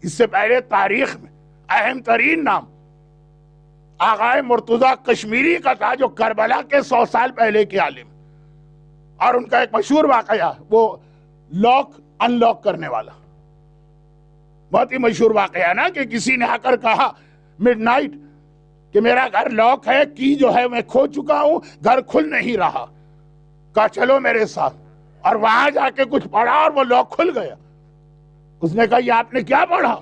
اس سے پہلے تاریخ میں اہم ترین نام آغائے مرتضیٰ کشمیری کا تھا، جو کربلا کے 100 سال پہلے کے عالم، اور ان کا ایک مشہور واقعہ، وہ لاک ان لاک کرنے والا، بہت ہی مشہور واقعہ نا، کہ کسی نے آ کر کہا مڈ نائٹ کہ میرا گھر لاک ہے، کی جو ہے میں کھو چکا ہوں، گھر کھل نہیں رہا، کہا چلو میرے ساتھ، اور وہاں جا کے کچھ پڑھا اور وہ لاک کھل گیا۔ اس نے کہا یہ آپ نے کیا پڑھا؟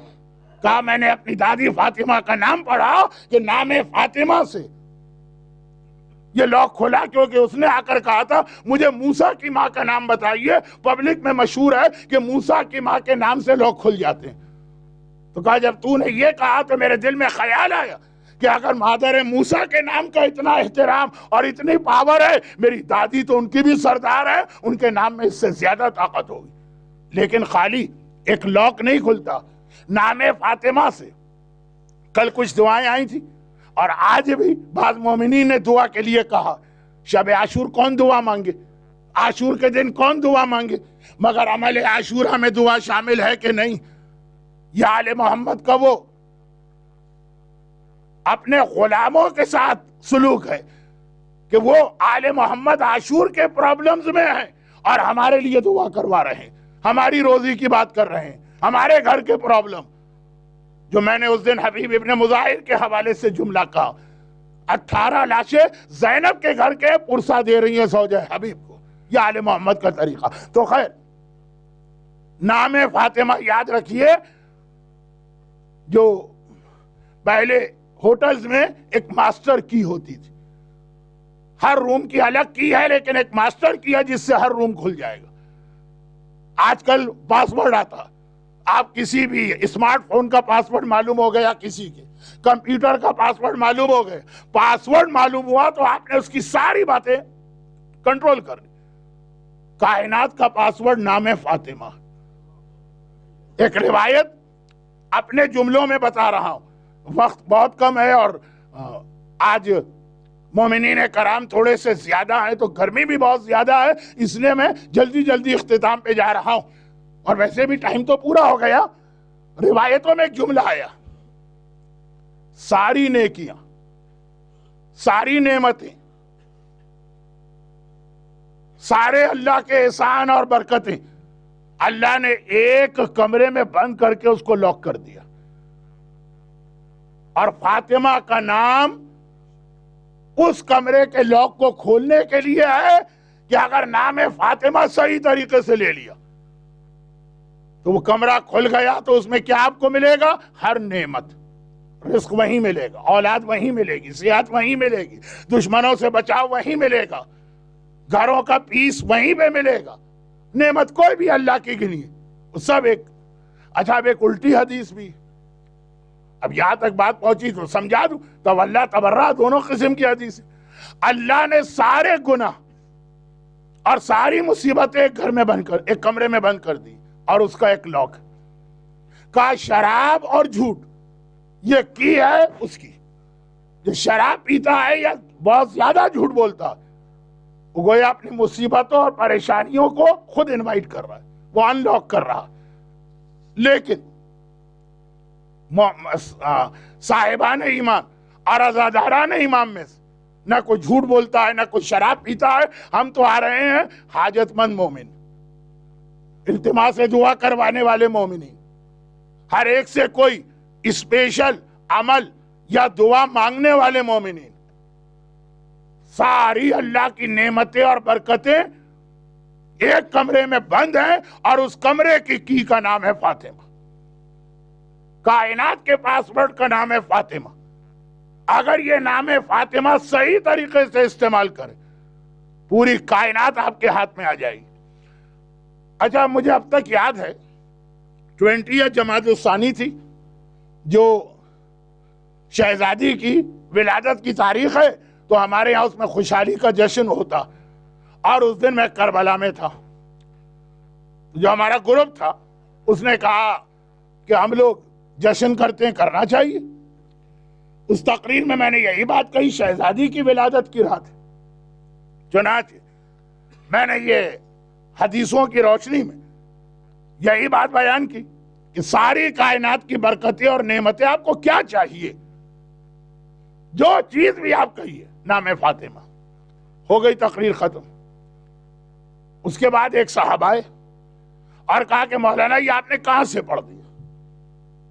کہا میں نے اپنی دادی فاطمہ کا نام پڑھا کہ نام فاطمہ سے یہ لاک کھلا، کیونکہ اس نے آ کر کہا تھا مجھے موسیٰ کی ماں کا نام بتائیے، پبلک میں مشہور ہے کہ موسیٰ کی ماں کے نام سے لاک کھل جاتے ہیں۔ تو کہا جب تو نے یہ کہا تو میرے دل میں خیال آیا کہ اگر مادر موسیٰ کے نام کا اتنا احترام اور اتنی پاور ہے، میری دادی تو ان کی بھی سردار ہے، ان کے نام میں اس سے زیادہ طاقت ہوگی۔ لیکن خالی ایک لاک نہیں کھلتا نام فاطمہ سے۔ کل کچھ دعائیں آئی تھی، اور آج بھی بعض مومنین نے دعا کے لیے کہا، شب عاشور کون دعا مانگے، عاشور کے دن کون دعا مانگے، مگر عمل عاشورہ میں دعا شامل ہے کہ نہیں؟ یہ آل محمد کا وہ اپنے غلاموں کے ساتھ سلوک ہے کہ وہ آل محمد عاشور کے پرابلمز میں ہیں اور ہمارے لیے دعا کروا رہے ہیں، ہماری روزی کی بات کر رہے ہیں، ہمارے گھر کے پرابلم۔ جو میں نے اس دن حبیب ابن مظاہر کے حوالے سے جملہ کہا، 18 لاشیں زینب کے گھر کے پرسہ دے رہی ہیں زوجہ حبیب کو، یہ آل محمد کا طریقہ۔ تو خیر، نام فاطمہ یاد رکھیے، جو پہلے ہوٹلز میں ایک ماسٹر کی ہوتی تھی، ہر روم کی الگ کی ہے، لیکن ایک ماسٹر کی ہے جس سے ہر روم کھل جائے گا۔ آج کل پاسورڈ آتا، آپ کسی بھی اسمارٹ فون کا پاسورڈ معلوم ہو گیا، کسی کے کمپیوٹر کا پاسورڈ معلوم ہو گیا، پاسورڈ معلوم ہوا تو آپ نے اس کی ساری باتیں کنٹرول کر لی. کائنات کا پاسورڈ نام فاطمہ. ایک روایت اپنے جملوں میں بتا رہا ہوں, وقت بہت کم ہے اور آج مومنین کرام تھوڑے سے زیادہ ہیں تو گرمی بھی بہت زیادہ ہے, اس لیے میں جلدی جلدی اختتام پہ جا رہا ہوں, اور ویسے بھی ٹائم تو پورا ہو گیا. روایتوں میں ایک جملہ آیا, ساری نیکیاں, ساری نعمتیں, سارے اللہ کے احسان اور برکتیں اللہ نے ایک کمرے میں بند کر کے اس کو لاک کر دیا, اور فاطمہ کا نام اس کمرے کے لاک کو کھولنے کے لیے ہے کہ اگر نام فاطمہ صحیح طریقے سے لے لیا تو وہ کمرہ کھل گیا, تو اس میں کیا آپ کو ملے گا؟ ہر نعمت. رزق وہیں ملے گا, اولاد وہیں ملے گی, صحت وہیں ملے گی, دشمنوں سے بچاؤ وہیں ملے گا, گھروں کا پیس وہیں پہ ملے گا. نعمت کوئی بھی اللہ کی گنی ہے سب ایک. اچھا اب ایک الٹی حدیث بھی, اب یہاں تک بات پہنچی تو سمجھا دوں. تولا تبرہ دونوں قسم کی حدیث ہے. اللہ نے سارے گناہ اور ساری مصیبتیں ایک گھر میں بند کر, ایک کمرے میں بند کر دی, اور اس کا ایک لاک کا شراب اور جھوٹ یہ کی ہے اس کی. جو شراب پیتا ہے یا بہت زیادہ جھوٹ بولتا ہے وہ گویا اپنی مصیبتوں اور پریشانیوں کو خود انوائٹ کر رہا ہے, وہ ان لاک کر رہا. لیکن صاحبان ایمان اور عزاداران ایمان میں سے نہ کوئی جھوٹ بولتا ہے, نہ کوئی شراب پیتا ہے. ہم تو آ رہے ہیں حاجت مند مومن, التماس سے دعا کروانے والے مومنین, ہر ایک سے کوئی اسپیشل عمل یا دعا مانگنے والے مومنین. ساری اللہ کی نعمتیں اور برکتیں ایک کمرے میں بند ہیں, اور اس کمرے کی کی کا نام ہے فاطمہ. کائنات کے پاسورڈ کا نام ہے فاطمہ. اگر یہ نام فاطمہ صحیح طریقے سے استعمال کرے پوری کائنات آپ کے ہاتھ میں آ جائے گی. اچھا مجھے اب تک یاد ہے 20 جمادی الثانی تھی جو شہزادی کی ولادت کی تاریخ ہے, تو ہمارے یہاں اس میں خوشحالی کا جشن ہوتا, اور اس دن میں کربلا میں تھا. جو ہمارا گروپ تھا اس نے کہا کہ ہم لوگ جشن کرتے ہیں, کرنا چاہیے. اس تقریر میں میں نے یہی بات کہی, شہزادی کی ولادت کی رات ہے. چنانچہ میں نے یہ حدیثوں کی روشنی میں یہی بات بیان کی کہ ساری کائنات کی برکتیں اور نعمتیں آپ کو کیا چاہیے, جو چیز بھی آپ کہیے نام فاطمہ. ہو گئی تقریر ختم. اس کے بعد ایک صاحب آئے اور کہا کہ مولانا یہ آپ نے کہاں سے پڑھ دیا,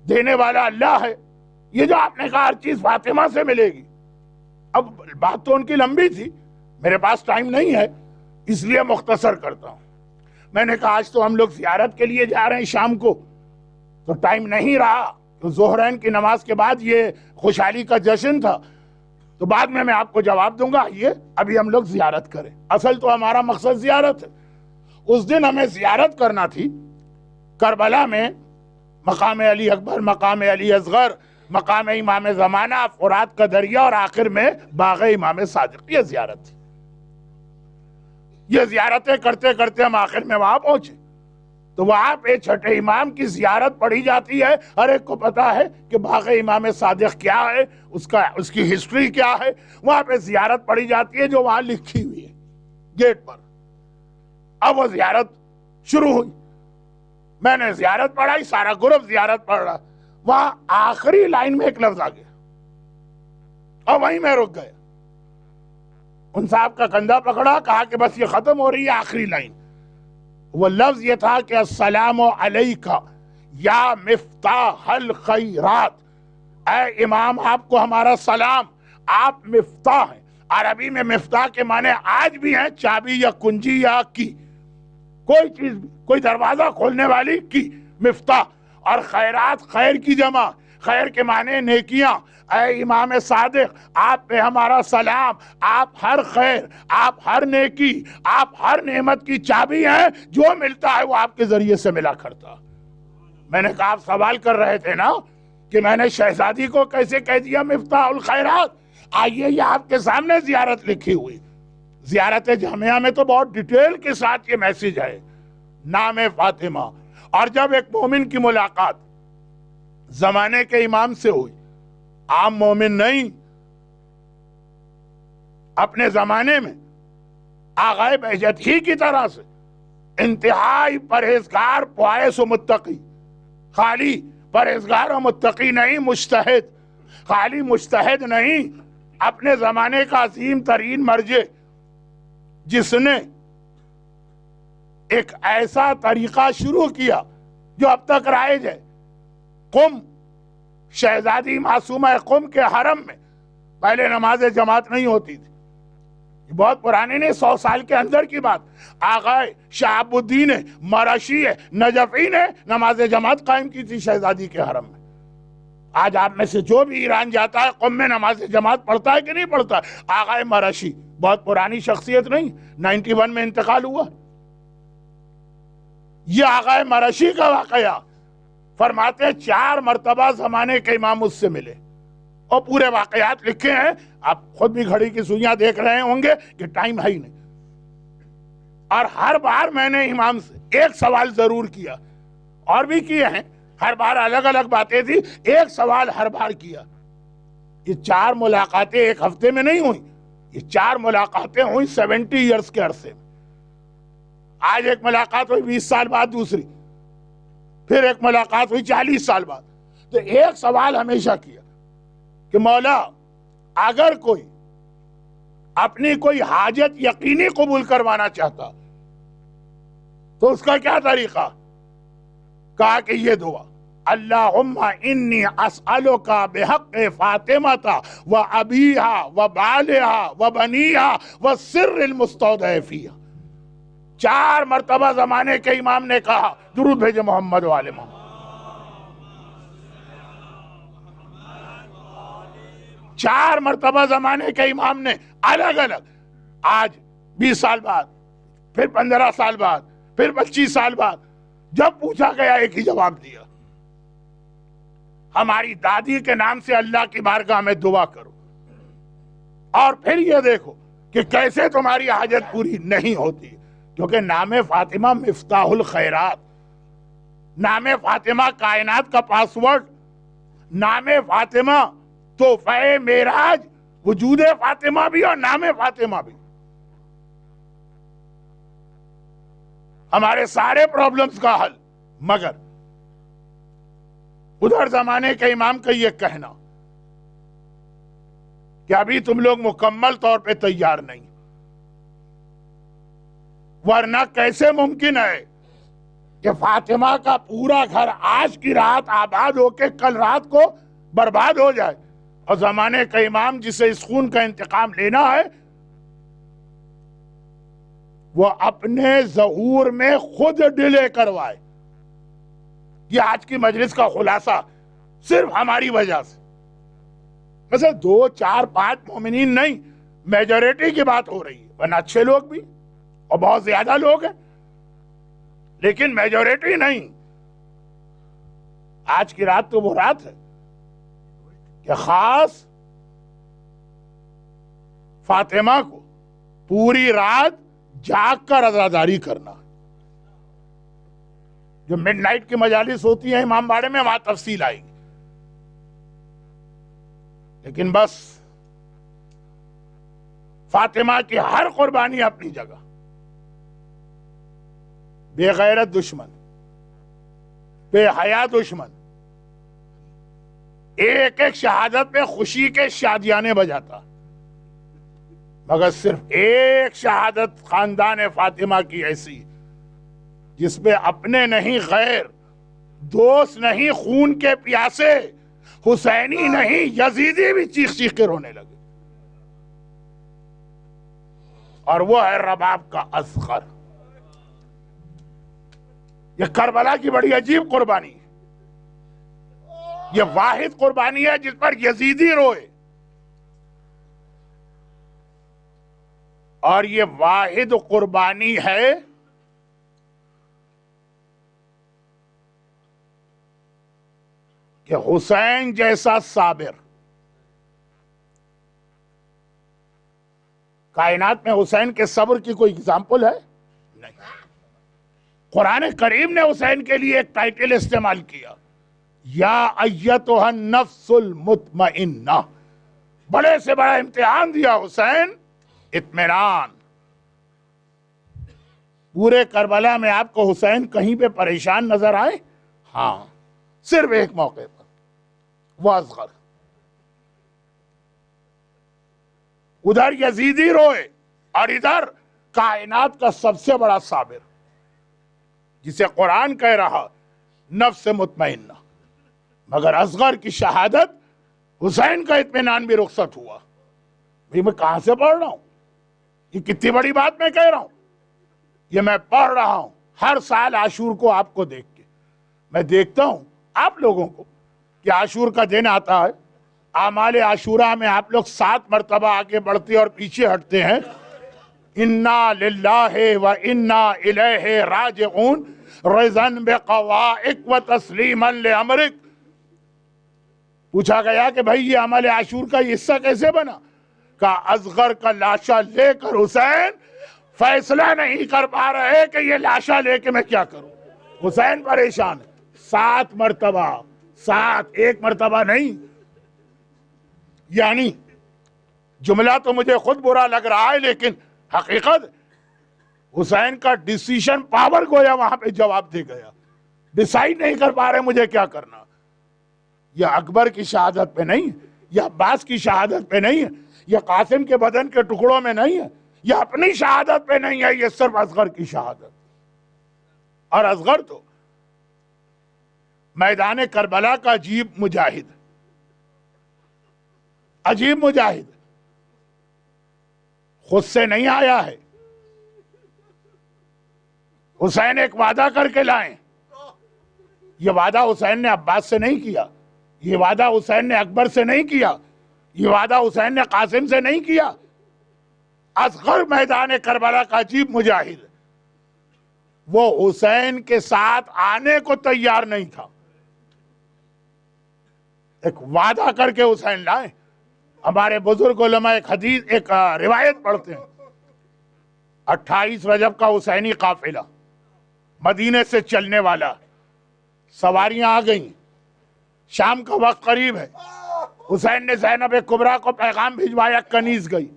دینے والا اللہ ہے, یہ جو آپ نے کہا ہر چیز فاطمہ سے ملے گی. اب بات تو ان کی لمبی تھی, میرے پاس ٹائم نہیں ہے اس لیے مختصر کرتا ہوں. میں نے کہا آج تو ہم لوگ زیارت کے لیے جا رہے ہیں شام کو, تو ٹائم نہیں رہا, تو ظہرین کی نماز کے بعد یہ خوشحالی کا جشن تھا, تو بعد میں آپ کو جواب دوں گا. یہ ابھی ہم لوگ زیارت کریں, اصل تو ہمارا مقصد زیارت ہے. اس دن ہمیں زیارت کرنا تھی کربلا میں مقام علی اکبر, مقام علی اصغر, مقام امام زمانہ, فرات کا دریا, اور آخر میں باغ امام صادق. یہ زیارت تھی. یہ زیارتیں کرتے کرتے ہم آخر میں وہاں پہنچے, تو وہاں پہ چھٹے امام کی زیارت پڑھی جاتی ہے. ہر ایک کو پتا ہے کہ باغ امام صادق کیا ہے, اس کی ہسٹری کیا ہے. وہاں پہ زیارت پڑھی جاتی ہے جو وہاں لکھی ہوئی ہے گیٹ پر. اب وہ زیارت شروع ہوئی, میں نے زیارت پڑھائی, سارا گروپ زیارت پڑھ رہا. وہاں آخری لائن میں ایک لفظ آ گیا اور وہیں میں رک گیا. ان صاحب کا کندھا پکڑا, کہا کہ بس یہ ختم ہو رہی ہے آخری لائن. وہ لفظ یہ تھا کہ السلام علیکہ یا مفتاح الخیرات, اے امام آپ کو ہمارا سلام, آپ مفتاح ہیں. عربی میں مفتاح کے معنی آج بھی ہیں چابی یا کنجی یا کی, کوئی چیز بھی, کوئی دروازہ کھولنے والی کی, مفتاح. اور خیرات خیر کی جمع, خیر کے معنی نیکیاں. اے امام صادق آپ پہ ہمارا سلام, آپ ہر خیر, آپ ہر نیکی, آپ ہر نعمت کی چابی ہیں, جو ملتا ہے وہ آپ کے ذریعے سے ملا کرتا. میں نے کہا آپ سوال کر رہے تھے نا کہ میں نے شہزادی کو کیسے کہہ دیا مفتاح الخیرات. آئیے یہ آپ کے سامنے زیارت لکھی ہوئی. زیارت جامعہ میں تو بہت ڈیٹیل کے ساتھ یہ میسج ہے، نام فاطمہ۔ اور جب ایک مومن کی ملاقات زمانے کے امام سے ہوئی، عام مومن نہیں، اپنے زمانے میں آغائے بہجت ہی کی طرح سے انتہائی پرہیزگار، پوائس و متقی، خالی پرہیزگار و متقی نہیں، مجتہد، خالی مجتہد نہیں، اپنے زمانے کا عظیم ترین مرجع، جس نے ایک ایسا طریقہ شروع کیا جو اب تک رائج ہے۔ قم، شہزادی معصومہ قم کے حرم میں پہلے نماز جماعت نہیں ہوتی تھی، بہت پرانے نہیں، 100 سال کے اندر کی بات۔ آغائے شہاب الدین مرشی نجفی نے نماز جماعت قائم کی تھی شہزادی کے حرم میں۔ آج آپ میں سے جو بھی ایران جاتا ہے قم میں نماز جماعت پڑھتا ہے کہ نہیں پڑھتا؟ آغائے مرشی بہت پرانی شخصیت نہیں، 91 میں انتقال ہوا۔ یہ آغائے مرشی کا واقعہ فرماتے ہیں 4 مرتبہ زمانے کے امام اس سے ملے، اور پورے واقعات لکھے ہیں، آپ خود بھی گھڑی کی سوئیاں دیکھ رہے ہوں گے کہ ٹائم ہے ہی نہیں۔ اور ہر بار میں نے امام سے ایک سوال ضرور کیا، اور بھی کیے ہیں، ہر بار الگ الگ باتیں تھی، ایک سوال ہر بار کیا۔ یہ 4 ملاقاتیں ایک ہفتے میں نہیں ہوئی، یہ 4 ملاقاتیں ہوئی 70 ایئرز کے عرصے میں۔ آج ایک ملاقات ہوئی 20 سال بعد دوسری، پھر ایک ملاقات ہوئی 40 سال بعد۔ تو ایک سوال ہمیشہ کیا کہ مولا اگر کوئی اپنی کوئی حاجت یقینی قبول کروانا چاہتا تو اس کا کیا طریقہ؟ کہا کہ یہ دعا، اللہم انی اسألک بحق فاطمہ و ابیہا و بالہا و بنیہا و سر المستودع فیہا۔ 4 مرتبہ زمانے کے امام نے کہا، درود بھیجے محمد و آل محمد۔ 4 مرتبہ زمانے کے امام نے الگ الگ، آج 20 سال بعد، پھر 15 سال بعد، پھر 25 سال بعد، جب پوچھا گیا ایک ہی جواب دیا، ہماری دادی کے نام سے اللہ کی بارگاہ میں دعا کرو، اور پھر یہ دیکھو کہ کیسے تمہاری حاجت پوری نہیں ہوتی، کیونکہ نام فاطمہ مفتاح الخیرات، نام فاطمہ کائنات کا پاسورڈ، نام فاطمہ تحفہ معراج، وجود فاطمہ بھی اور نام فاطمہ بھی، ہمارے سارے پرابلمز کا حل۔ مگر ادھر زمانے کے امام کا یہ کہنا کہ ابھی تم لوگ مکمل طور پہ تیار نہیں، ورنہ کیسے ممکن ہے کہ فاطمہ کا پورا گھر آج کی رات آباد ہو کے کل رات کو برباد ہو جائے، اور زمانے کا امام جسے اس خون کا انتقام لینا ہے وہ اپنے ظہور میں خود ڈیلے کروائے۔ یہ آج کی مجلس کا خلاصہ صرف ہماری وجہ سے، مثلا 2 4 5 مومنین نہیں، میجورٹی کی بات ہو رہی ہے، ورنہ اچھے لوگ بھی اور بہت زیادہ لوگ ہیں، لیکن میجورٹی نہیں۔ آج کی رات تو وہ رات ہے کہ خاص فاطمہ کو پوری رات جاگ کر عزاداری کرنا۔ جو مڈ نائٹ کی مجالس ہوتی ہیں امام باڑے میں، وہاں تفصیل آئے گی، لیکن بس فاطمہ کی ہر قربانی اپنی جگہ، بے غیرت دشمن، بے حیا دشمن، ایک ایک شہادت پہ خوشی کے شادیانے بجاتا، مگر صرف ایک شہادت خاندان فاطمہ کی ایسی جس پہ اپنے نہیں غیر، دوست نہیں خون کے پیاسے، حسینی نہیں یزیدی بھی چیخ چیخ کے رونے لگے، اور وہ ہے رباب کا اصغر۔ یہ کربلا کی بڑی عجیب قربانی ہے، یہ واحد قربانی ہے جس پر یزیدی روئے، اور یہ واحد قربانی ہے کہ حسین جیسا صابر کائنات میں حسین کے صبر کی کوئی اگزامپل ہے؟ نہیں۔ قرآن کریم نے حسین کے لیے ایک ٹائٹل استعمال کیا، یا ایتھا النفس المطمئنہ، بڑے سے بڑا امتحان دیا حسین، اطمینان۔ پورے کربلا میں آپ کو حسین کہیں پہ پریشان نظر آئے؟ ہاں، صرف ایک موقع پر، وہ اصغر۔ ادھر یزیدی روئے اور ادھر کائنات کا سب سے بڑا صابر، جسے قرآن کہہ رہا نفس مطمئنہ۔ مگر اصغر کی شہادت، حسین کا اطمینان بھی رخصت ہوا۔ بھئی میں کہاں سے پڑھ رہا ہوں؟ یہ کتنی بڑی بات میں کہہ رہا ہوں۔ یہ میں پڑھ رہا ہوں ہر سال عاشور کو آپ کو دیکھ کے۔ میں دیکھتا ہوں آپ لوگوں کو کہ عاشور کا دن آتا ہے، اعمال عاشورہ میں آپ لوگ 7 مرتبہ آگے بڑھتے اور پیچھے ہٹتے ہیں۔ انا للہ و انا الیہ راجعون رضن بقضائک و تسلیما لامرک۔ پوچھا گیا کہ بھائی یہ عمل عاشور کا حصہ کیسے بنا؟ کہا اصغر کا لاشا لے کر حسین فیصلہ نہیں کر پا رہے کہ یہ لاشا لے کے میں کیا کروں۔ حسین پریشان ہے۔ 7 مرتبہ، 7، 1 مرتبہ نہیں۔ یعنی جملہ تو مجھے خود برا لگ رہا ہے، لیکن حقیقت حسین کا ڈیسیشن پاور گویا وہاں پہ جواب دے گیا۔ ڈیسائیڈ نہیں کر پا رہے مجھے کیا کرنا۔ یہ اکبر کی شہادت پہ نہیں ہے، یہ عباس کی شہادت پہ نہیں ہے، یہ قاسم کے بدن کے ٹکڑوں میں نہیں ہے، یہ اپنی شہادت پہ نہیں ہے، یہ صرف اصغر کی شہادت۔ اور اصغر تو میدان کربلا کا عجیب مجاہد، عجیب مجاہد، خود سے نہیں آیا ہے۔ حسین ایک وعدہ کر کے لائیں، یہ وعدہ حسین نے عباس سے نہیں کیا، یہ وعدہ حسین نے اکبر سے نہیں کیا، یہ وعدہ حسین نے قاسم سے نہیں کیا۔ اصغر میدان کربلا کا عجیب مجاہد، وہ حسین کے ساتھ آنے کو تیار نہیں تھا، ایک وعدہ کر کے حسین لائیں۔ ہمارے بزرگ علماء ایک روایت پڑھتے ہیں، 28 رجب کا حسینی قافلہ مدینے سے چلنے والا، سواریاں آ گئیں، شام کا وقت قریب ہے۔ حسین نے زینب کبریٰ کو پیغام بھجوایا، کنیز گئی،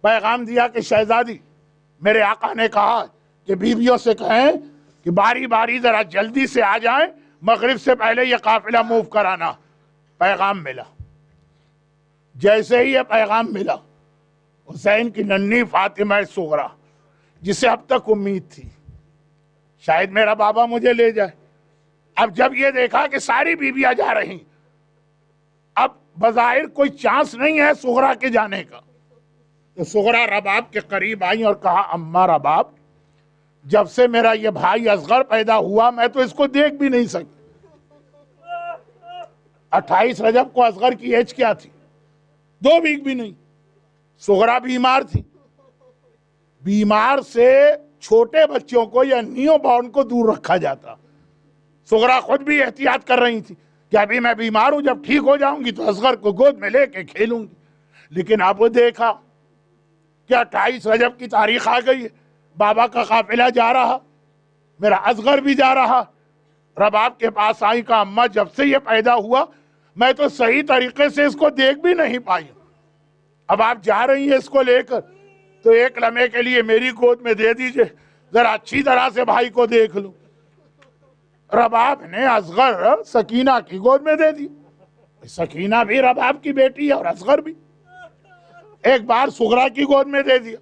پیغام دیا کہ شہزادی میرے آقا نے کہا کہ بیویوں سے کہیں کہ باری باری ذرا جلدی سے آ جائیں، مغرب سے پہلے یہ قافلہ موو کرانا۔ پیغام ملا، جیسے ہی یہ پیغام ملا، حسین کی ننھی فاطمہ صغریٰ، جسے اب تک امید تھی شاید میرا بابا مجھے لے جائے، اب جب یہ دیکھا کہ ساری بیویاں جا رہی، اب بظاہر کوئی چانس نہیں ہے صغریٰ کے جانے کا، تو صغریٰ رباب کے قریب آئیں اور کہا اماں رباب، جب سے میرا یہ بھائی اصغر پیدا ہوا میں تو اس کو دیکھ بھی نہیں سکی۔ 28 رجب کو اصغر کی ایج کیا تھی؟ 2 ویک بھی نہیں۔ صغریٰ بیمار تھی، بیمار سے چھوٹے بچوں کو یا نیو بورن کو دور رکھا جاتا۔ صغریٰ خود بھی احتیاط کر رہی تھی کہ ابھی میں بیمار ہوں، جب ٹھیک ہو جاؤں گی تو اصغر کو گود میں لے کے کھیلوں گی۔ لیکن اب وہ دیکھا کہ 28 رجب کی تاریخ آ گئی ہے، بابا کا قافلہ جا رہا، میرا اصغر بھی جا رہا۔ رباب کے پاس آئی، کہا اماں جب سے یہ پیدا ہوا میں تو صحیح طریقے سے اس کو دیکھ بھی نہیں پائی، اب آپ جا رہی ہیں اس کو لے کر، تو ایک لمحے کے لیے میری گود میں دے دیجئے، ذرا اچھی طرح سے بھائی کو دیکھ لوں۔ رباب نے اصغر سکینہ کی گود میں دے دی، سکینہ بھی رباب کی بیٹی ہے اور اصغر بھی۔ ایک بار صغریٰ کی گود میں دے دیا،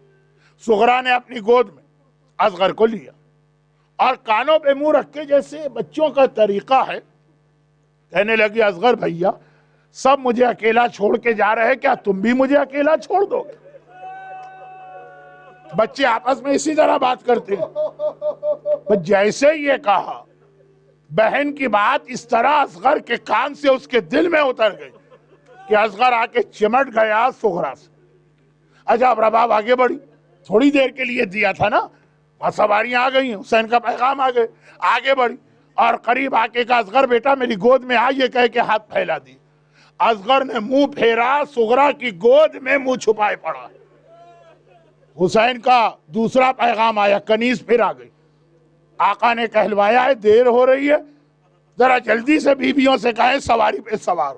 صغریٰ نے اپنی گود میں اصغر کو لیا اور کانوں پہ منہ رکھ کے جیسے بچوں کا طریقہ ہے کہنے لگی اصغر بھیا سب مجھے اکیلا چھوڑ کے جا رہے ہیں، کیا تم بھی مجھے اکیلا چھوڑ دو گے؟ بچے آپس میں اسی طرح بات کرتے ہیں۔ جیسے یہ کہا بہن کی بات اس طرح اصغر کے کان سے اس کے دل میں اتر گئی کہ اصغر آ کے چمٹ گیا صغریٰ سے۔ عجب، رباب آگے بڑھی، تھوڑی دیر کے لیے دیا تھا نا، وہاں سواریاں آ گئی ہیں، حسین کا پیغام آ گئے، آگے بڑھی اور قریب آ کے کہا اصغر بیٹا میری گود میں آ، یہ کہہ کے ہاتھ پھیلا دی۔ اصغر نے منہ پھیرا، صغریٰ کی گود میں منہ چھپائے پڑا، حسین کا دوسرا پیغام آیا، کنیز پھر آ گئی۔ آقا نے کہلوایا ہے دیر ہو رہی ہے، ذرا جلدی سے بیویوں سے کہیں سواری پہ سوار۔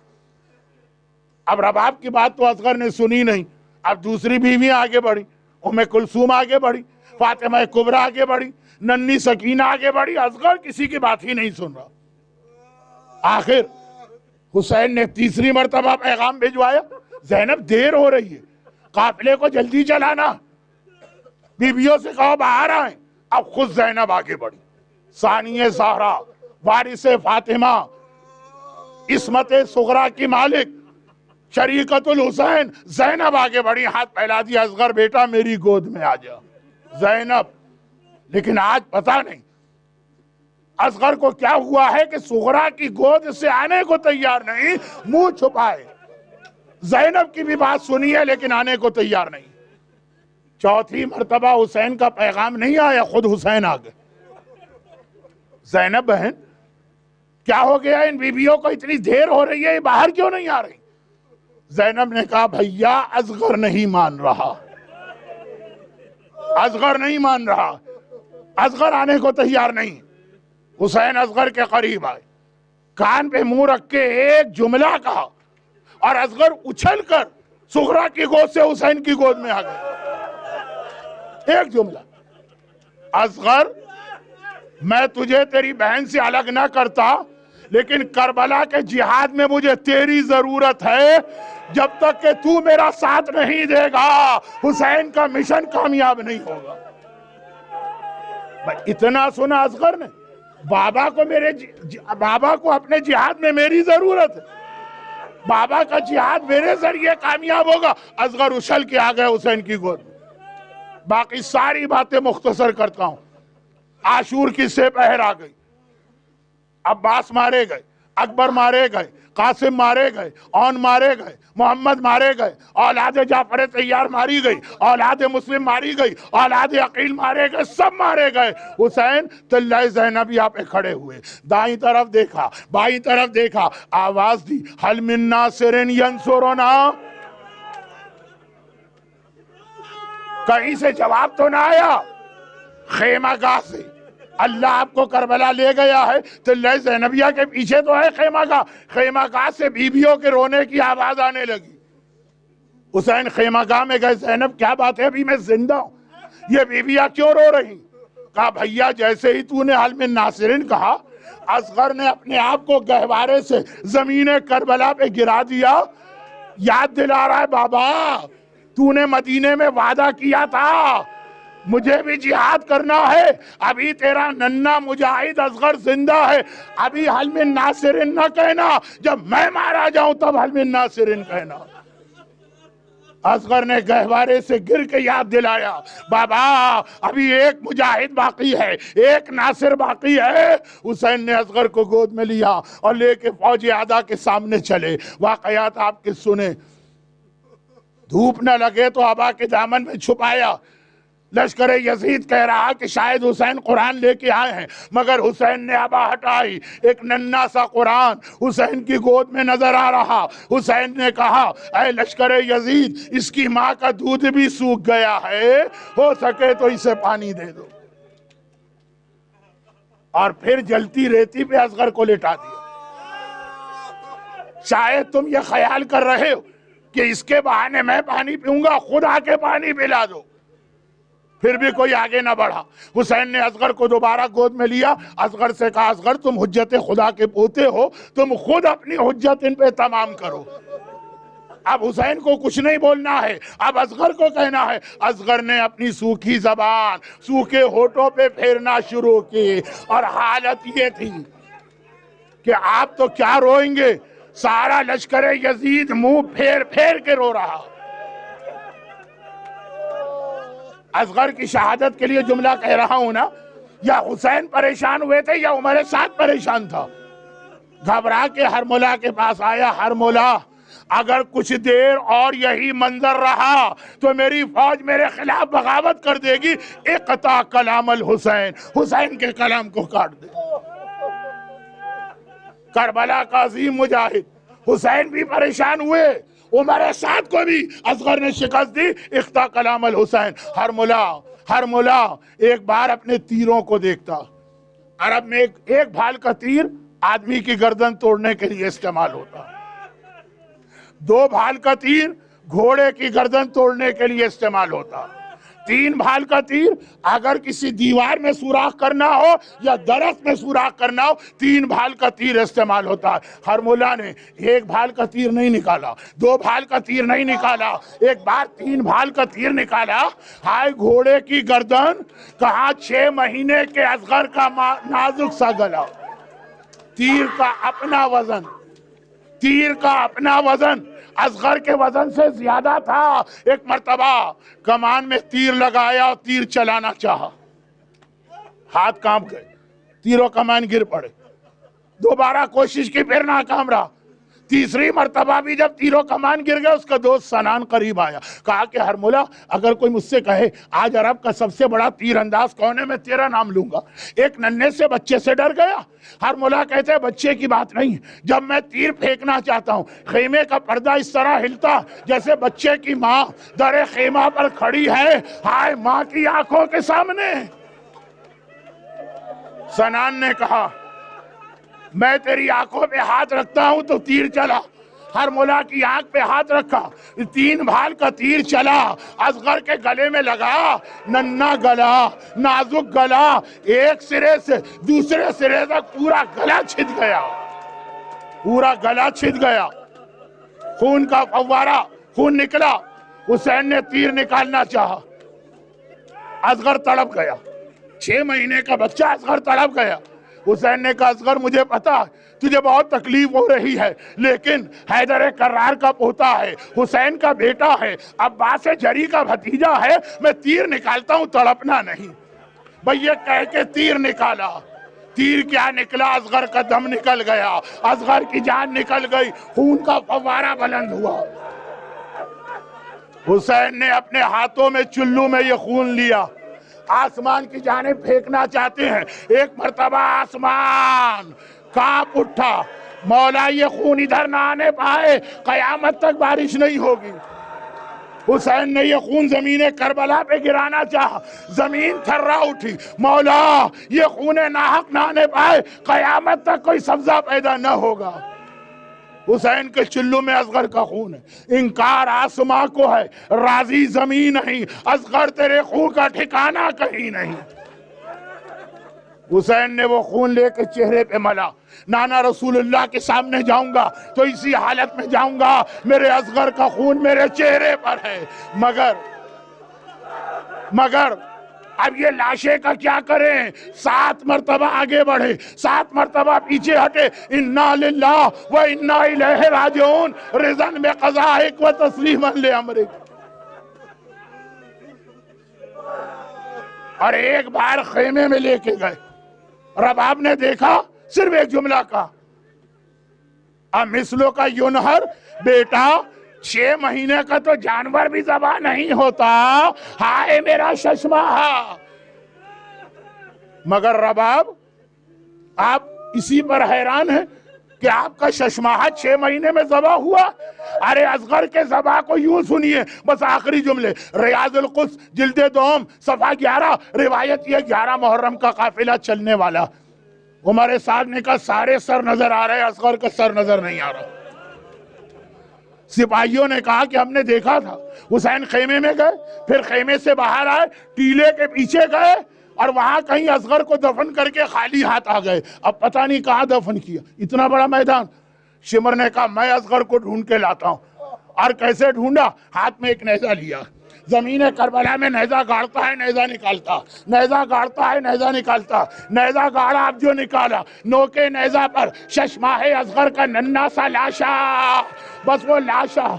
اب رباب کی بات تو اصغر نے سنی نہیں، اب دوسری بیویاں آگے بڑھی، ام کلثوم آگے بڑھی، فاطمہ کبریٰ آگے بڑھی، ننھی سکینہ آگے بڑھی، اصغر کسی کی بات ہی نہیں سن رہا۔ آخر حسین نے تیسری مرتبہ پیغام بھیجوایا، زینب دیر ہو رہی ہے، قافلے کو جلدی چلانا، بیویوں سے کہو باہر آئیں۔ اب خود زینب آگے بڑھی، ثانیہ زہرا، وارث فاطمہ، عصمت صغریٰ کی مالک، شریکت الحسین، زینب آگے بڑھی، ہاتھ پھیلا دیا، اصغر بیٹا میری گود میں آ جا۔ زینب، لیکن آج پتہ نہیں اصغر کو کیا ہوا ہے کہ صغریٰ کی گود سے آنے کو تیار نہیں، منہ چھپائے۔ زینب کی بھی بات سنی ہے لیکن آنے کو تیار نہیں۔ چوتھی مرتبہ حسین کا پیغام نہیں آیا، خود حسین آ گئے۔ زینب بہن کیا ہو گیا، ان بیویوں کو اتنی دیر ہو رہی ہے، یہ باہر کیوں نہیں آ رہی؟ زینب نے کہا بھیا اصغر نہیں مان رہا، اصغر نہیں مان رہا، اصغر آنے کو تیار نہیں۔ حسین اصغر کے قریب آئے، کان پہ منہ رکھ کے ایک جملہ کہا، اور اصغر اچھل کر صغریٰ کی گود سے حسین کی گود میں آ گئے۔ ایک جملہ، اصغر میں تجھے تیری بہن سے الگ نہ کرتا، لیکن کربلا کے جہاد میں مجھے تیری ضرورت ہے، جب تک کہ تو میرا ساتھ نہیں دے گا حسین کا مشن کامیاب نہیں ہوگا۔ اتنا سنا اصغر نے، بابا کو اپنے جہاد میں میری ضرورت ہے، بابا کا جہاد میرے ذریعے کامیاب ہوگا۔ اصغر اچھل کے آ گئے حسین کی گود میں۔ باقی ساری باتیں مختصر کرتا ہوں۔ عاشور کی سپہر آ گئی، عباس مارے گئے، اکبر مارے گئے، قاسم مارے گئے، اون مارے گئے، محمد مارے گئے، اولاد جعفر طیار ماری گئی، اولاد مسلم ماری گئی، اولاد عقیل مارے گئے، سب مارے گئے۔ حسین طلعہ زینبیہ پہ کھڑے ہوئے، دائیں طرف دیکھا، بائیں طرف دیکھا، آواز دی، حل من ناصر ینصرنا، کہیں سے جواب تو نہ آیا۔ خیمہ گاہ سے اللہ آپ کو کربلا لے گیا ہے، طلعہ زینبیہ کے پیچھے تو ہے خیمہ گاہ، خیمہ گاہ سے بیویوں کے رونے کی آواز آنے لگی۔ حسین خیمہ گاہ میں گئے، زینب کیا بات ہے، ابھی میں زندہ ہوں، یہ بیویاں کیوں رو رہی؟ کہا بھیا جیسے ہی تو نے حل من ناصرین کہا، اصغر نے اپنے آپ کو گہوارے سے زمین کربلا پہ گرا دیا، یاد دلا رہا ہے بابا تو نے مدینے میں وعدہ کیا تھا مجھے بھی جہاد کرنا ہے، ابھی تیرا ننھا مجاہد اصغر زندہ ہے، ابھی حل من ناصرین نہ کہنا، جب میں مارا جاؤں تب حل من ناصرین کہنا۔ اصغر نے گہوارے سے گر کے یاد دلایا، بابا ابھی ایک مجاہد باقی ہے، ایک ناصر باقی ہے۔ حسین نے اصغر کو گود میں لیا اور لے کے فوج اعداء کے سامنے چلے۔ واقعات آپ کے سنے، دھوپ نہ لگے تو ابا کے دامن میں چھپایا۔ لشکر یزید کہہ رہا کہ شاید حسین قرآن لے کے آئے ہیں، مگر حسین نے ابا ہٹائی، ایک ننھا سا قرآن حسین کی گود میں نظر آ رہا۔ حسین نے کہا اے لشکر یزید، اس کی ماں کا دودھ بھی سوکھ گیا ہے، ہو سکے تو اسے پانی دے دو، اور پھر جلتی ریتی پہ اصغر کو لٹا دیا۔ شاید تم یہ خیال کر رہے ہو کہ اس کے بہانے میں پانی پیوں گا، خود آ کے پانی پلا دو۔ پھر بھی کوئی آگے نہ بڑھا۔ حسین نے اصغر کو دوبارہ گود میں لیا، اصغر سے کہا اصغر تم حجت خدا کے پوتے ہو، تم خود اپنی حجت ان پہ تمام کرو۔ اب حسین کو کچھ نہیں بولنا ہے، اب اصغر کو کہنا ہے۔ اصغر نے اپنی سوکھی زبان سوکھے ہونٹوں پہ پھیرنا شروع کی، اور حالت یہ تھی کہ آپ تو کیا روئیں گے، سارا لشکر یزید منہ پھیر پھیر کے رو رہا۔ اصغر کی شہادت کے لیے جملہ کہہ رہا ہوں نا، یا حسین پریشان ہوئے تھے یا عمر سعد پریشان تھا۔ گھبرا کے ہرملا کے پاس آیا، ہرملا اگر کچھ دیر اور یہی منظر رہا تو میری فوج میرے خلاف بغاوت کر دے گی، اقطع کلام الحسین، حسین کے کلام کو کاٹ دے۔ کربلا کا عظیم مجاہد حسین بھی پریشان ہوئے، عمر سعد کو بھی اصغر نے شکست دی. اختا کلام الحسین. ہر ملا ایک بار اپنے تیروں کو دیکھتا. عرب میں ایک بھال کا تیر آدمی کی گردن توڑنے کے لیے استعمال ہوتا. 2 بھال کا تیر گھوڑے کی گردن توڑنے کے لیے استعمال ہوتا. 3 بھال کا تیر اگر کسی دیوار میں سوراخ کرنا ہو یا درخت میں سوراخ کرنا ہو 3 بھال کا تیر استعمال ہوتا ہے. ہر مولا نے 1 بھال کا تیر نہیں نکالا, 2 بھال کا تیر نہیں نکالا, ایک بار 3 بھال کا تیر نکالا. ہائے گھوڑے کی گردن, کہاں 6 مہینے کے اصغر کا نازک سا گلا. تیر کا اپنا وزن اصغر کے وزن سے زیادہ تھا. ایک مرتبہ کمان میں تیر لگایا, تیر چلانا چاہا, ہاتھ کانپ گئے, تیروں کمان گر پڑے. دوبارہ کوشش کی, پھر ناکام رہا. تیسری مرتبہ بھی جب تیروں کمان گر گئے, اس کا دوست سنان قریب آیا, کہا کہ ہرملا اگر کوئی مجھ سے کہے آج عرب کا سب سے بڑا تیر انداز کون ہے, میں تیرا نام لوں گا. ایک ننھے سے بچے سے ڈر گیا. ہرملا کہتے ہیں بچے کی بات نہیں, جب میں تیر پھینکنا چاہتا ہوں خیمے کا پردہ اس طرح ہلتا جیسے بچے کی ماں در خیمہ پر کھڑی ہے, ہائے ماں کی آنکھوں کے سامنے. سنان نے کہا میں تیری آنکھوں پہ ہاتھ رکھتا ہوں تو تیر چلا. ہر مولا کی آنکھ پہ ہاتھ رکھا, 3 بھال کا تیر چلا, اصغر کے گلے میں لگا. ننھا گلا, نازک گلا, ایک سرے سے دوسرے سرے تک پورا گلا چھد گیا. خون کا فوارہ, خون نکلا. حسین نے تیر نکالنا چاہا, اصغر تڑپ گیا. 6 مہینے کا بچہ اصغر تڑپ گیا. حسین نے کہا اصغر مجھے پتا تجھے بہت تکلیف ہو رہی ہے, لیکن حیدر کرار کا پوتا ہے, حسین کا بیٹا ہے, عباس جری کا بھتیجا ہے, میں تیر نکالتا ہوں, تڑپنا نہیں. بھئی یہ کہہ کے تیر نکالا. تیر کیا نکلا, اصغر کا دم نکل گیا, اصغر کی جان نکل گئی, خون کا فوارہ بلند ہوا. حسین نے اپنے ہاتھوں میں چلو میں یہ خون لیا, آسمان کی جانب پھینکنا چاہتے ہیں. ایک مرتبہ آسمان کانپ اٹھا, مولا یہ خون ادھر نہ آنے پائے, قیامت تک بارش نہیں ہوگی. حسین نے یہ خون زمین کربلا پہ گرانا چاہا, زمین تھرا اٹھی, مولا یہ خون ناحق نہ آنے پائے, قیامت تک کوئی سبزہ پیدا نہ ہوگا. حسین کے چلو میں اصغر کا خون ہے, انکار آسماں کو ہے, راضی زمین نہیں, اصغر تیرے خون کا ٹھکانہ کہیں نہیں. حسین نے وہ خون لے کے چہرے پہ ملا, نانا رسول اللہ کے سامنے جاؤں گا تو اسی حالت میں جاؤں گا, میرے اصغر کا خون میرے چہرے پر ہے. مگر اب یہ لاشے کا کیا کریں؟ 7 مرتبہ آگے بڑھے, 7 مرتبہ پیچھے ہٹے, انا للہ و انا الیہ راجعون, رضن بقضائک و تسلیما لامرک. اور ایک بار خیمے میں لے کے گئے, رباب نے دیکھا, صرف ایک جملہ کہا, مثلوں کا ینہر, بیٹا 6 مہینے کا تو جانور بھی ذبح نہیں ہوتا, ہائے میرا ششماہا. مگر رباب آپ اسی پر حیران ہیں کہ آپ کا ششماہا 6 مہینے میں ذبح ہوا. ارے اصغر کے ذبح کو یوں سنیے, بس آخری جملے, ریاض القدس جلد 2 صفحہ 11, روایت یہ 11 محرم کا قافلہ چلنے والا. عمر سعد نے کہا سارے سر نظر آ رہے, اصغر کا سر نظر نہیں آ رہا. سپاہیوں نے کہا کہ ہم نے دیکھا تھا. حسین خیمے میں گئے, پھر خیمے سے باہر آئے, ٹیلے کے پیچھے گئے اور وہاں کہیں اصغر کو دفن کر کے خالی ہاتھ آ گئے. اب پتہ نہیں کہاں دفن کیا, اتنا بڑا میدان. شمر نے کہا میں اصغر کو ڈھونڈ کے لاتا ہوں. اور کیسے ڈھونڈا؟ ہاتھ میں ایک نیزہ لیا, زمین کربلا میں نیزہ گاڑتا ہے, نیزہ نکالتا, نیزہ گاڑتا ہے, نیزہ نکالتا, نیزہ گاڑا, اب جو نکالا, نوکے نیزہ پر ششماہ اصغر کا ننھا سا لاشا, بس وہ لاشا,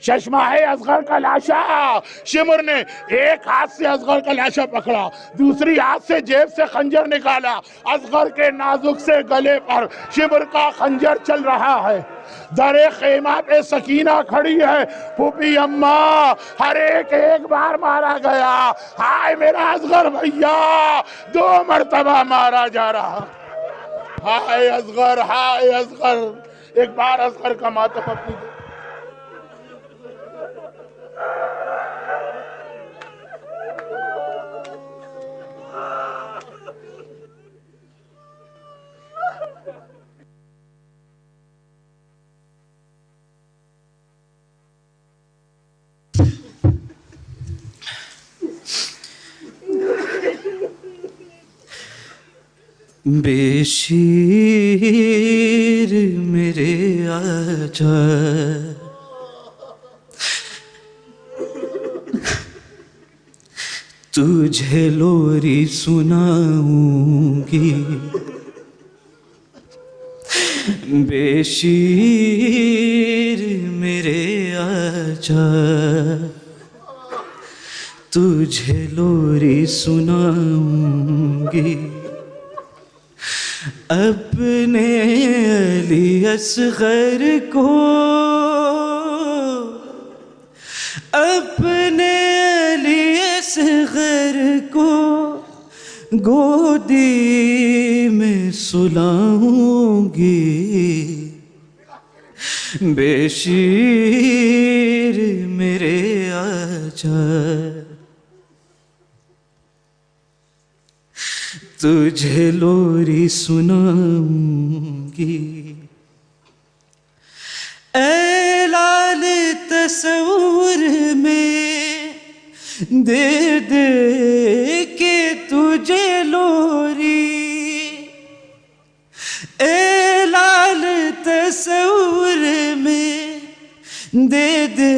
ششماہ اصغر کا لاشا. شمر نے ایک ہاتھ سے اصغر کا لاشا پکڑا, دوسری ہاتھ سے جیب سے خنجر نکالا, اصغر کے نازک سے گلے پر شمر کا خنجر چل رہا ہے. در خیمہ پہ سکینہ کھڑی ہے, پھوپھی اماں, ہر ایک بار مارا گیا, ہائے میرا اصغر بھیا 2 مرتبہ مارا جا رہا, ہائے اصغر, ہائے اصغر. ایک بار اصغر کا ماتم اپنی بے شیر میرے آجا، تجھے لوری سناؤں گی، بے شیر میرے آجا، تجھے لوری سناؤں گی، اپنے علی اصغر کو، اپنے علی اصغر کو گودی میں سلاؤں گی، بے شیر میرے آجا، تجھے لوری سناؤں گی، اے لال تصور میں دے دے کے تجھے لوری، اے لال تصور میں دے دے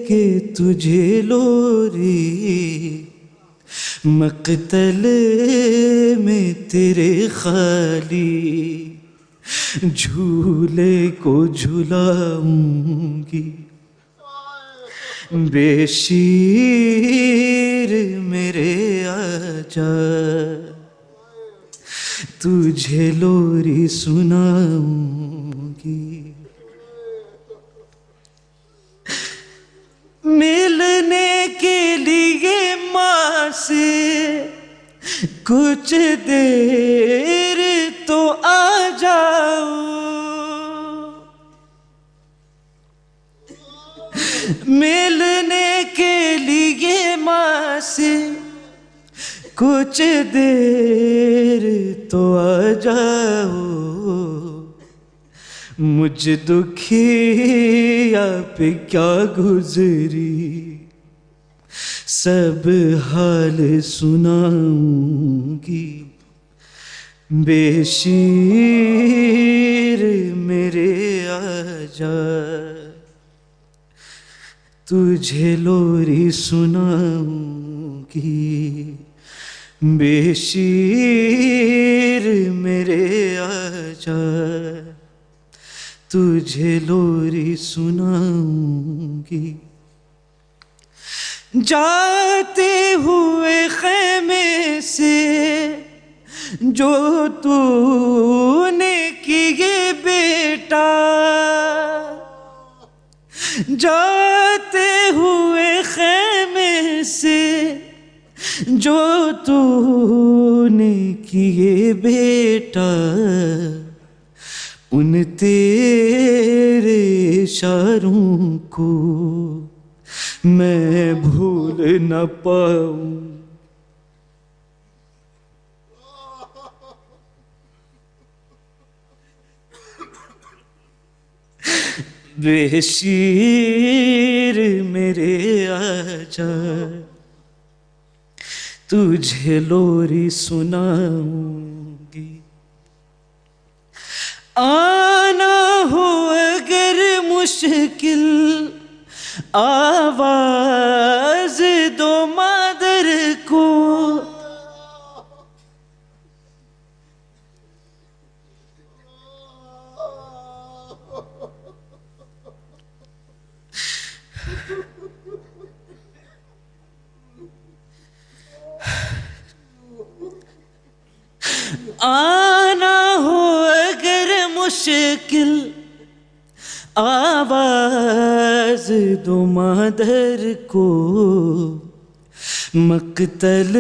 کے تجھے لوری، مقتل میں تیرے خالی جھولے کو جھلاؤں گی، بے شیر میرے آجا، تجھے لوری سناؤں گی، ملنے کے لیے ماں سے کچھ دیر تو آ جاؤ، ملنے کے لیے ماں سے کچھ دیر تو آ جاؤ، مجھ دکھیا پہ کیا گزری سب حال سناؤں گی، بے شیر میرے آجا، تجھے لوری سناؤں گی، بے شیر میرے آجا، تجھے لوری سناؤں گی، جاتے ہوئے خیمے سے جو تو نے کیے بیٹا، جاتے ہوئے خیمے سے جو تو نے کیے بیٹا، ان تیرے اشاروں کو میں بھول نہ پاؤں، بے شیر میرے آجا، تجھے لوری سناؤں گی، آنا ہو اگر مشکل آواز دو مادر کو، آنا ہو اگر مشکل آواز دو مادر کو، مقتل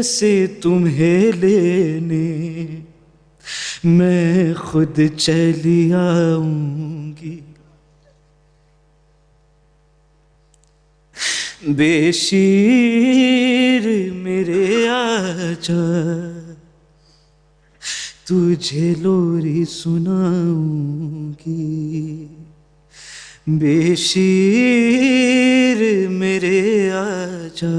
سے تمہیں لینے میں خود چلی آؤں گی، بے شیر میرے آجا، تجھے لوری سناؤں گی، بے شیر میرے آجا،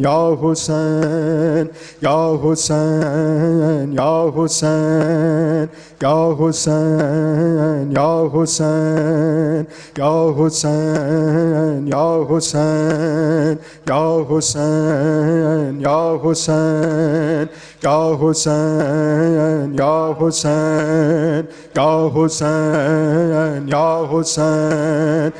یا حسین یا حسین یا حسین یا حسین یا حسین یا حسین یا حسین یا حسین یا حسین یا حسین یا حسین یا حسین یا حسین